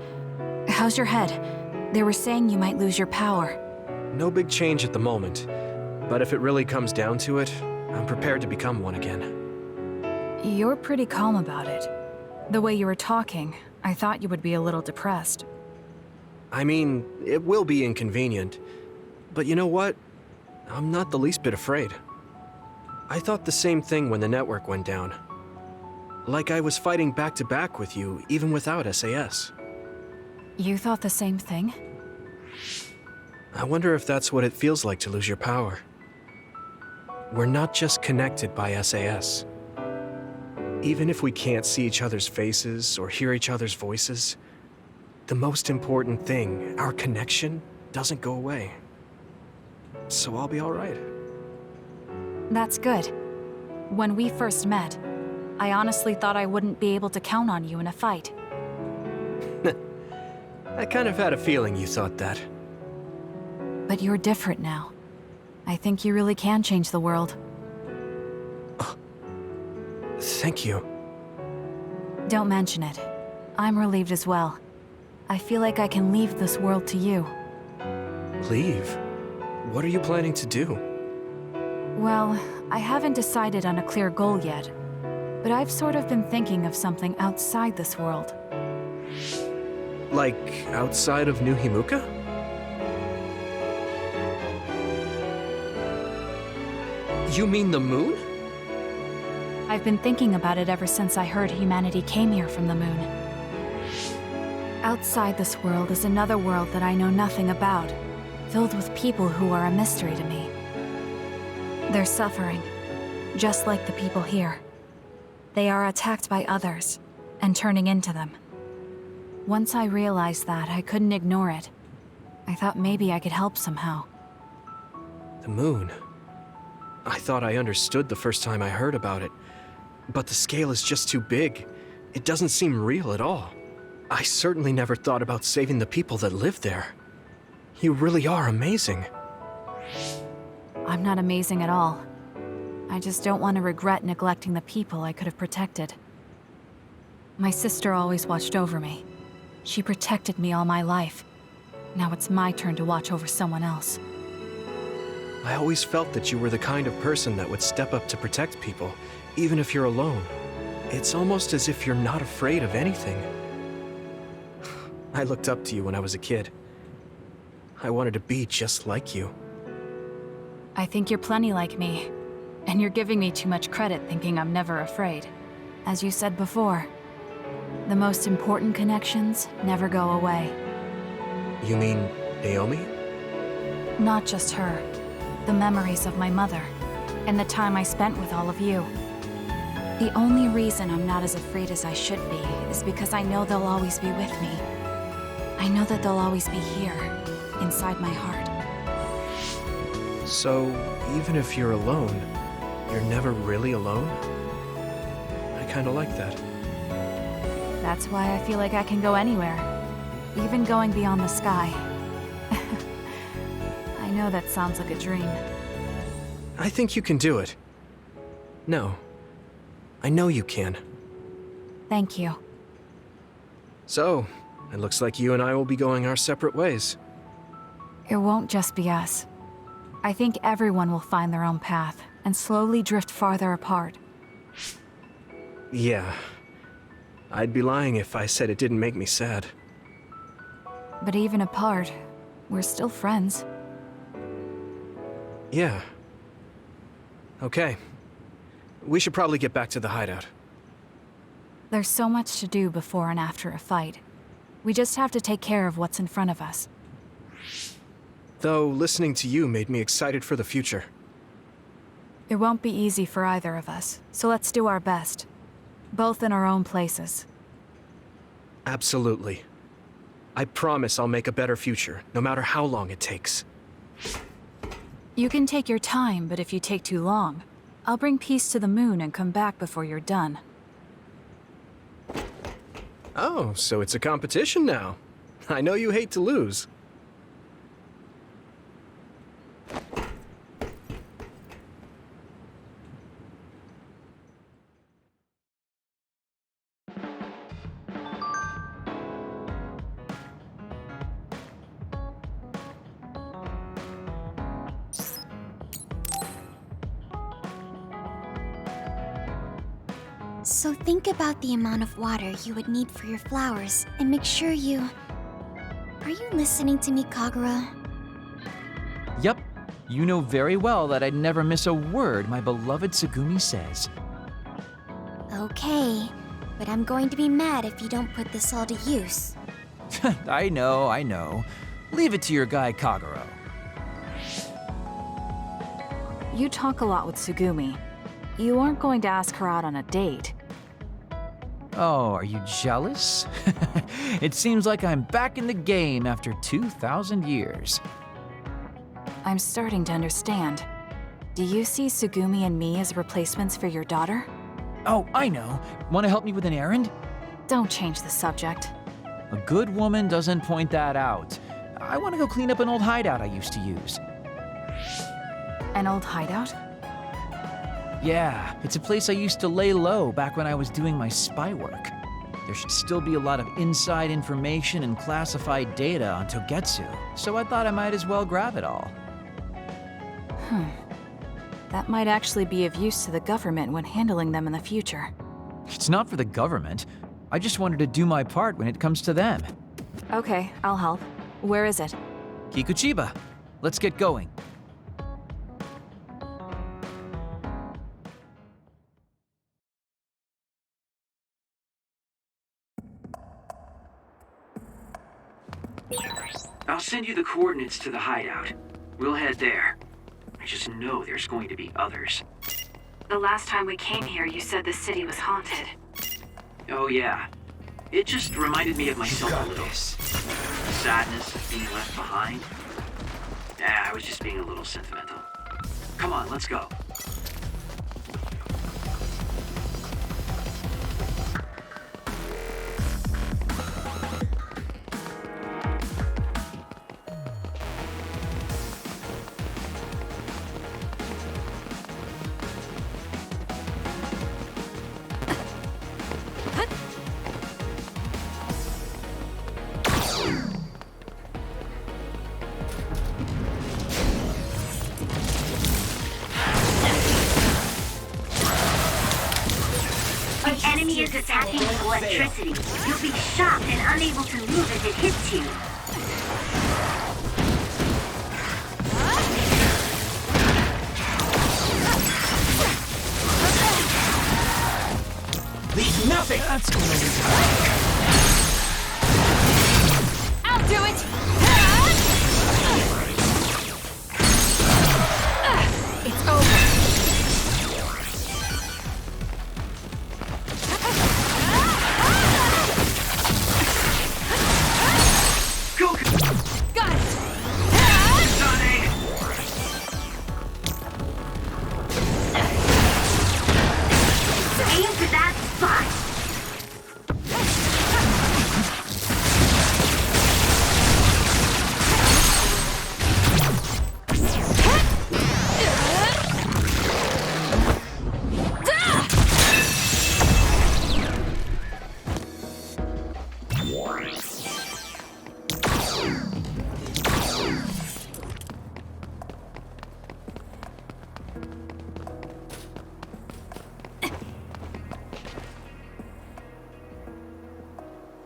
How's your head? They were saying you might lose your power. No big change at the moment, but if it really comes down to it, I'm prepared to become one again. You're pretty calm about it. The way you were talking, I thought you would be a little depressed. I mean, it will be inconvenient, but you know what? I'm not the least bit afraid. I thought the same thing when the network went down. Like I was fighting back-to-back with you, even without SAS. You thought the same thing? I wonder if that's what it feels like to lose your power. We're not just connected by SAS. Even if we can't see each other's faces or hear each other's voices, the most important thing, our connection, doesn't go away. So I'll be all right. That's good. When we first met, I honestly thought I wouldn't be able to count on you in a fight. I kind of had a feeling you thought that. But you're different now. I think you really can change the world. Thank you. Don't mention it. I'm relieved as well. I feel like I can leave this world to you. Leave? What are you planning to do? Well, I haven't decided on a clear goal yet, but I've sort of been thinking of something outside this world. Like, outside of New Himuka? You mean the moon? I've been thinking about it ever since I heard humanity came here from the moon. Outside this world is another world that I know nothing about, filled with people who are a mystery to me. They're suffering, just like the people here. They are attacked by others, and turning into them. Once I realized that, I couldn't ignore it. I thought maybe I could help somehow. The moon? I thought I understood the first time I heard about it, but the scale is just too big. It doesn't seem real at all. I certainly never thought about saving the people that live there. You really are amazing. I'm not amazing at all. I just don't want to regret neglecting the people I could have protected. My sister always watched over me. She protected me all my life. Now it's my turn to watch over someone else. I always felt that you were the kind of person that would step up to protect people, even if you're alone. It's almost as if you're not afraid of anything. I looked up to you when I was a kid. I wanted to be just like you. I think you're plenty like me. And you're giving me too much credit thinking I'm never afraid. As you said before, the most important connections never go away. You mean Naomi? Not just her. The memories of my mother. And the time I spent with all of you. The only reason I'm not as afraid as I should be is because I know they'll always be with me. I know that they'll always be here, inside my heart. So, even if you're alone, you're never really alone? I kinda like that. That's why I feel like I can go anywhere. Even going beyond the sky. I know that sounds like a dream. I think you can do it. No. I know you can. Thank you. So, it looks like you and I will be going our separate ways. It won't just be us. I think everyone will find their own path and slowly drift farther apart. Yeah. I'd be lying if I said it didn't make me sad. But even apart, we're still friends. Yeah. Okay. We should probably get back to the hideout. There's so much to do before and after a fight. We just have to take care of what's in front of us. Though, listening to you made me excited for the future. It won't be easy for either of us, so let's do our best. Both in our own places. Absolutely. I promise I'll make a better future, no matter how long it takes. You can take your time, but if you take too long, I'll bring peace to the moon and come back before you're done. Oh, so it's a competition now. I know you hate to lose. So think about the amount of water you would need for your flowers, and make sure you... Are you listening to me, Kagura? Yup. You know very well that I'd never miss a word my beloved Tsugumi says. Okay, but I'm going to be mad if you don't put this all to use. I know. Leave it to your guy Kaguro. You talk a lot with Tsugumi. You aren't going to ask her out on a date. Oh, are you jealous? It seems like I'm back in the game after 2,000 years. I'm starting to understand. Do you see Tsugumi and me as replacements for your daughter? Oh, I know. Want to help me with an errand? Don't change the subject. A good woman doesn't point that out. I want to go clean up an old hideout I used to use. An old hideout? Yeah, it's a place I used to lay low back when I was doing my spy work. There should still be a lot of inside information and classified data on Togetsu, so I thought I might as well grab it all. That might actually be of use to the government when handling them in the future. It's not for the government. I just wanted to do my part when it comes to them. Okay, I'll help. Where is it? Kikuchiba, let's get going. I'll send you the coordinates to the hideout. We'll head there. I just know there's going to be others. The last time we came here, you said the city was haunted. Oh yeah. It just reminded me of myself a little. The sadness of being left behind. I was just being a little sentimental. Come on, let's go. It's attacking with electricity. You'll be shocked and unable to move as it hits you. Leave nothing! That's gonna be I'll do it! It's over. Go! Got it! Sonic! Aim for that spot.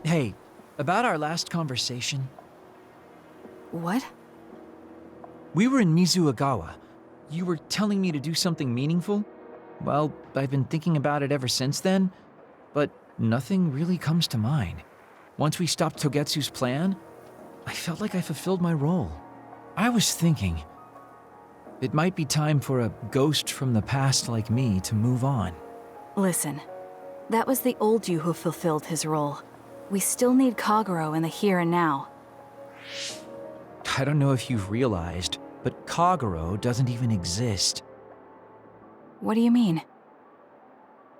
Hey, about our last conversation. What? We were in Mizuagawa. You were telling me to do something meaningful? Well, I've been thinking about it ever since then, but nothing really comes to mind. Once we stopped Togetsu's plan, I felt like I fulfilled my role. I was thinking, it might be time for a ghost from the past like me to move on. Listen, that was the old you who fulfilled his role. We still need Kagero in the here and now. I don't know if you've realized, but Kagero doesn't even exist. What do you mean?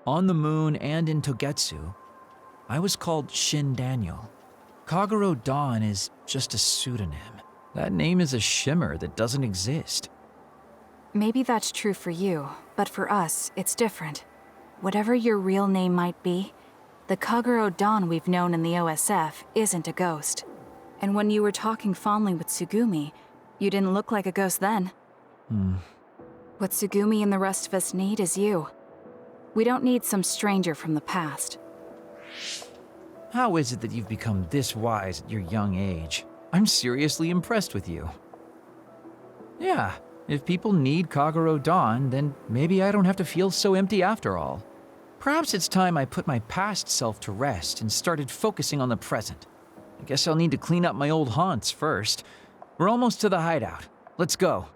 On the moon and in Togetsu, I was called Shin Daniel. Kagero Dawn is just a pseudonym. That name is a shimmer that doesn't exist. Maybe that's true for you, but for us, it's different. Whatever your real name might be, the Kagero Dawn we've known in the OSF isn't a ghost. And when you were talking fondly with Tsugumi, you didn't look like a ghost then. What Tsugumi and the rest of us need is you. We don't need some stranger from the past. How is it that you've become this wise at your young age? I'm seriously impressed with you. Yeah, if people need Kagero Dawn, then maybe I don't have to feel so empty after all. Perhaps it's time I put my past self to rest and started focusing on the present. I guess I'll need to clean up my old haunts first. We're almost to the hideout. Let's go.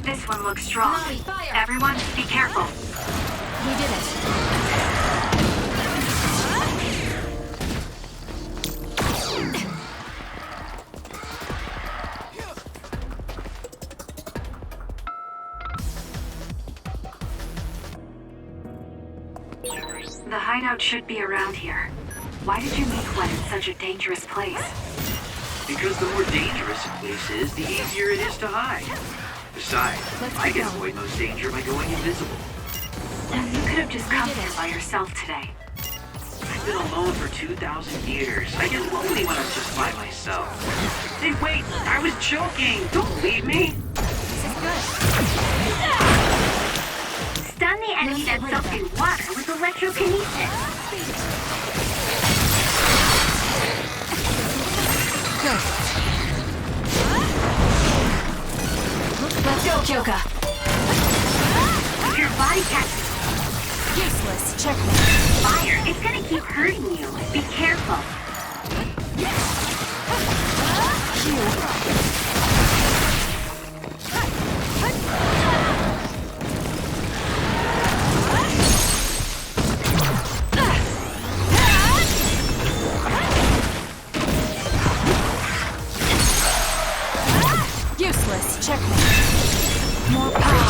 This one looks strong. Everyone, be careful. You did it. The hideout should be around here. Why did you make one in such a dangerous place? Because the more dangerous a place is, the easier it is to hide. Besides, I can avoid most danger by going invisible. You could have just come here by yourself today. I've been alone for 2,000 years. I get lonely when I'm just by myself. Hey, wait! I was joking! Don't leave me! Stun the enemy that's soaked in water with electrokinesis. Let's go, Kyoka. Your body catches Useless. Checkmate. fire. It's gonna keep hurting you. Be careful. Useless. Checkmate. More power.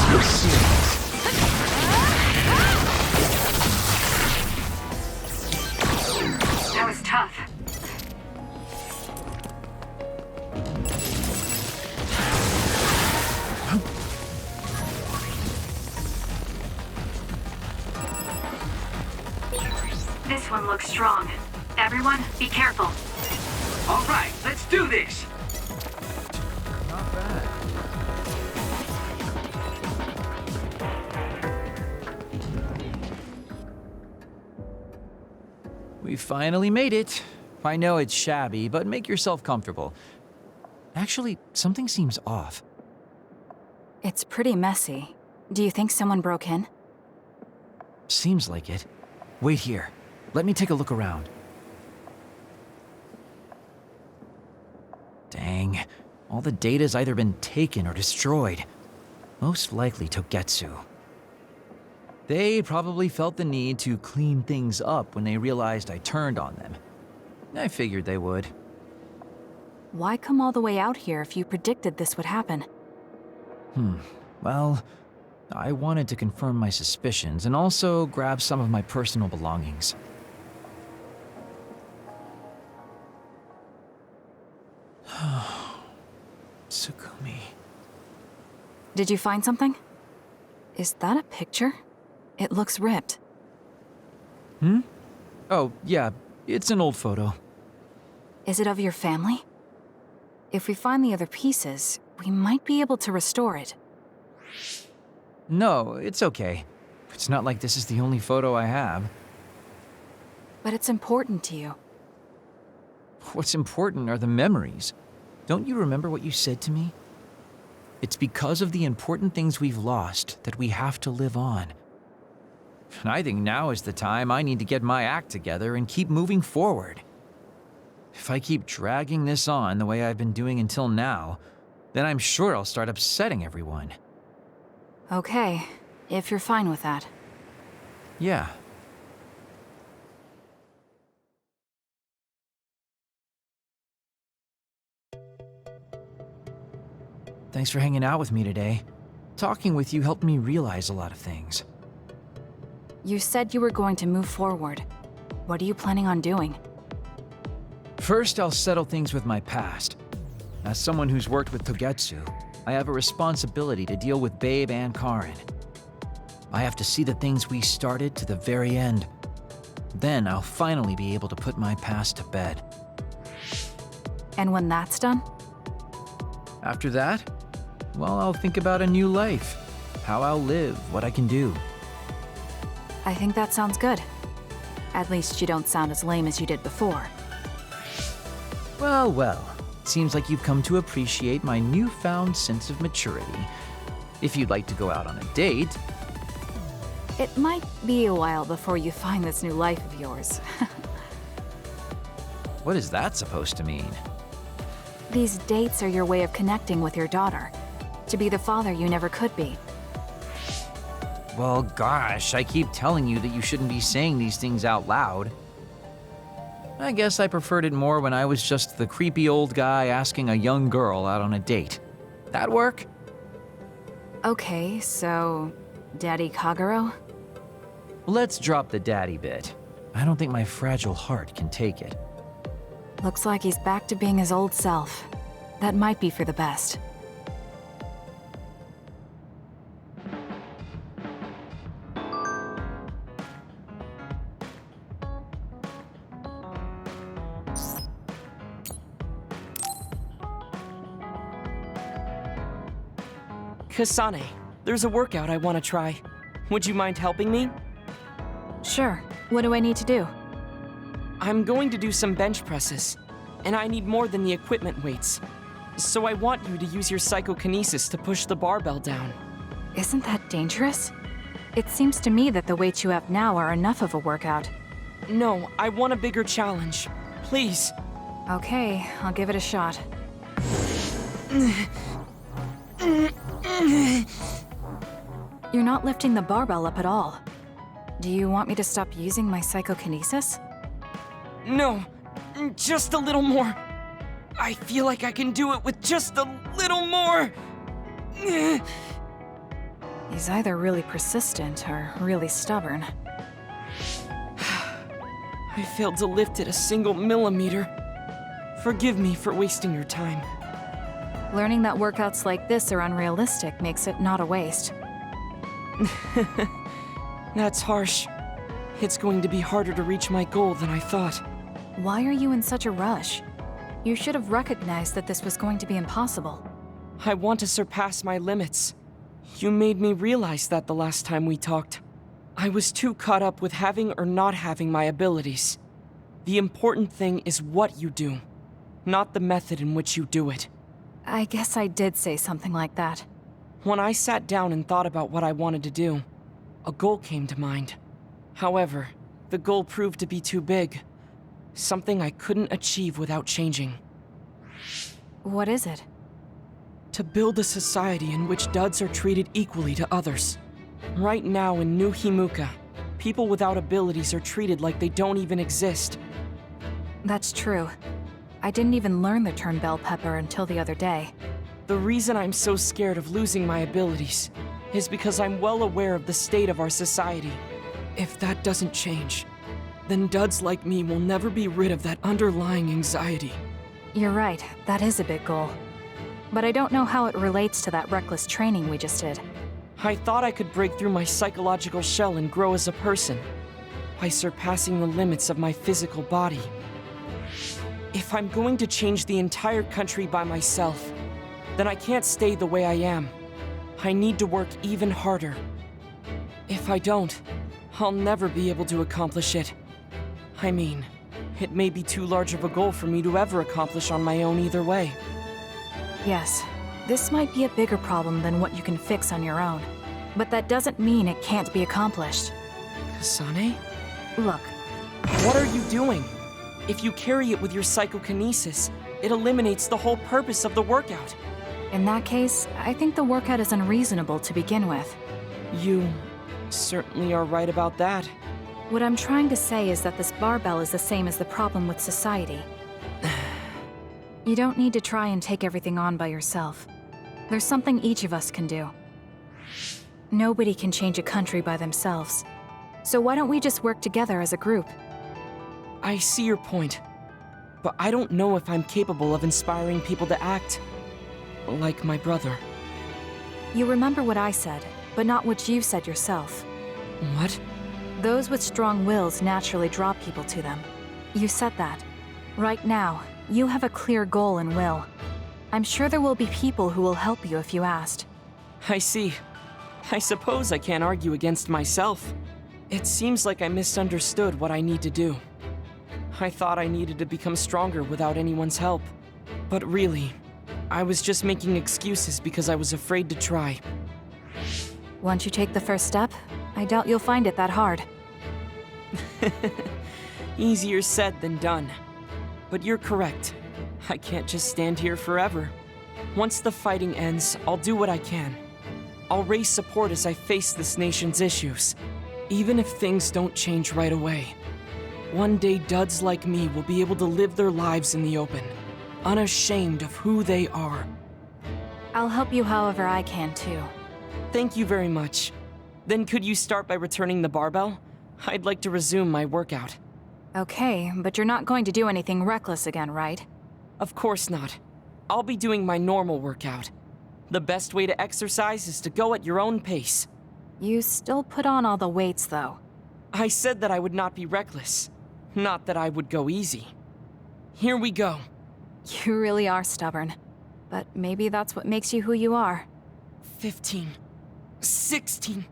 That was tough. This one looks strong. Everyone, be careful. All right, let's do this! We finally made it. I know it's shabby, but make yourself comfortable. Actually, something seems off. It's pretty messy. Do you think someone broke in? Seems like it. Wait here. Let me take a look around. Dang. All the data's either been taken or destroyed. Most likely Togetsu. They probably felt the need to clean things up when they realized I turned on them. I figured they would. Why come all the way out here if you predicted this would happen? Well, I wanted to confirm my suspicions and also grab some of my personal belongings. Tsugumi. Did you find something? Is that a picture? It looks ripped. Oh, yeah, it's an old photo. Is it of your family? If we find the other pieces, we might be able to restore it. No, it's okay. It's not like this is the only photo I have. But it's important to you. What's important are the memories. Don't you remember what you said to me? It's because of the important things we've lost that we have to live on. And I think now is the time I need to get my act together and keep moving forward. If I keep dragging this on the way I've been doing until now, then I'm sure I'll start upsetting everyone. Okay, if you're fine with that. Yeah. Thanks for hanging out with me today. Talking with you helped me realize a lot of things. You said you were going to move forward. What are you planning on doing? First, I'll settle things with my past. As someone who's worked with Togetsu, I have a responsibility to deal with Babe and Karin. I have to see the things we started to the very end. Then I'll finally be able to put my past to bed. And when that's done? After that, well, I'll think about a new life. How I'll live, what I can do. I think that sounds good. At least you don't sound as lame as you did before. Well, well. Seems like you've come to appreciate my newfound sense of maturity. If you'd like to go out on a date... It might be a while before you find this new life of yours. What is that supposed to mean? These dates are your way of connecting with your daughter. To be the father you never could be. Well, gosh, I keep telling you that you shouldn't be saying these things out loud. I guess I preferred it more when I was just the creepy old guy asking a young girl out on a date. That work? Okay, so... Daddy Kagero? Let's drop the daddy bit. I don't think my fragile heart can take it. Looks like he's back to being his old self. That might be for the best. Kasane, there's a workout I want to try. Would you mind helping me? Sure. What do I need to do? I'm going to do some bench presses, and I need more than the equipment weights. So I want you to use your psychokinesis to push the barbell down. Isn't that dangerous? It seems to me that the weights you have now are enough of a workout. No, I want a bigger challenge. Please. Okay, I'll give it a shot. You're not lifting the barbell up at all. Do you want me to stop using my psychokinesis? No, just a little more. I feel like I can do it with just a little more. He's either really persistent or really stubborn. I failed to lift it a single millimeter. Forgive me for wasting your time. Learning that workouts like this are unrealistic makes it not a waste. That's harsh. It's going to be harder to reach my goal than I thought. Why are you in such a rush? You should have recognized that this was going to be impossible. I want to surpass my limits. You made me realize that the last time we talked. I was too caught up with having or not having my abilities. The important thing is what you do, not the method in which you do it. I guess I did say something like that. When I sat down and thought about what I wanted to do, a goal came to mind. However, the goal proved to be too big. Something I couldn't achieve without changing. What is it? To build a society in which duds are treated equally to others. Right now in New Himuka, people without abilities are treated like they don't even exist. That's true. I didn't even learn the term bell pepper until the other day. The reason I'm so scared of losing my abilities is because I'm well aware of the state of our society. If that doesn't change, then duds like me will never be rid of that underlying anxiety. You're right, that is a big goal. But I don't know how it relates to that reckless training we just did. I thought I could break through my psychological shell and grow as a person, by surpassing the limits of my physical body. If I'm going to change the entire country by myself, then I can't stay the way I am. I need to work even harder. If I don't, I'll never be able to accomplish it. I mean, it may be too large of a goal for me to ever accomplish on my own either way. Yes, this might be a bigger problem than what you can fix on your own. But that doesn't mean it can't be accomplished. Kasane? Look. What are you doing? If you carry it with your psychokinesis, it eliminates the whole purpose of the workout. In that case, I think the workout is unreasonable to begin with. You certainly are right about that. What I'm trying to say is that this barbell is the same as the problem with society. You don't need to try and take everything on by yourself. There's something each of us can do. Nobody can change a country by themselves. So why don't we just work together as a group? I see your point, but I don't know if I'm capable of inspiring people to act like my brother. You remember what I said, but not what you said yourself. What? Those with strong wills naturally draw people to them. You said that. Right now, you have a clear goal and will. I'm sure there will be people who will help you if you asked. I see. I suppose I can't argue against myself. It seems like I misunderstood what I need to do. I thought I needed to become stronger without anyone's help. But really, I was just making excuses because I was afraid to try. Once you take the first step, I doubt you'll find it that hard. Easier said than done. But you're correct. I can't just stand here forever. Once the fighting ends, I'll do what I can. I'll raise support as I face this nation's issues, even if things don't change right away. One day, duds like me will be able to live their lives in the open, unashamed of who they are. I'll help you however I can, too. Thank you very much. Then could you start by returning the barbell? I'd like to resume my workout. Okay, but you're not going to do anything reckless again, right? Of course not. I'll be doing my normal workout. The best way to exercise is to go at your own pace. You still put on all the weights, though. I said that I would not be reckless, not that I would go easy. Here we go. You really are stubborn. But maybe that's what makes you who you are. 15, 16,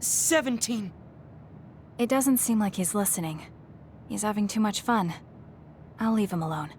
17. It doesn't seem like he's listening. He's having too much fun. I'll leave him alone.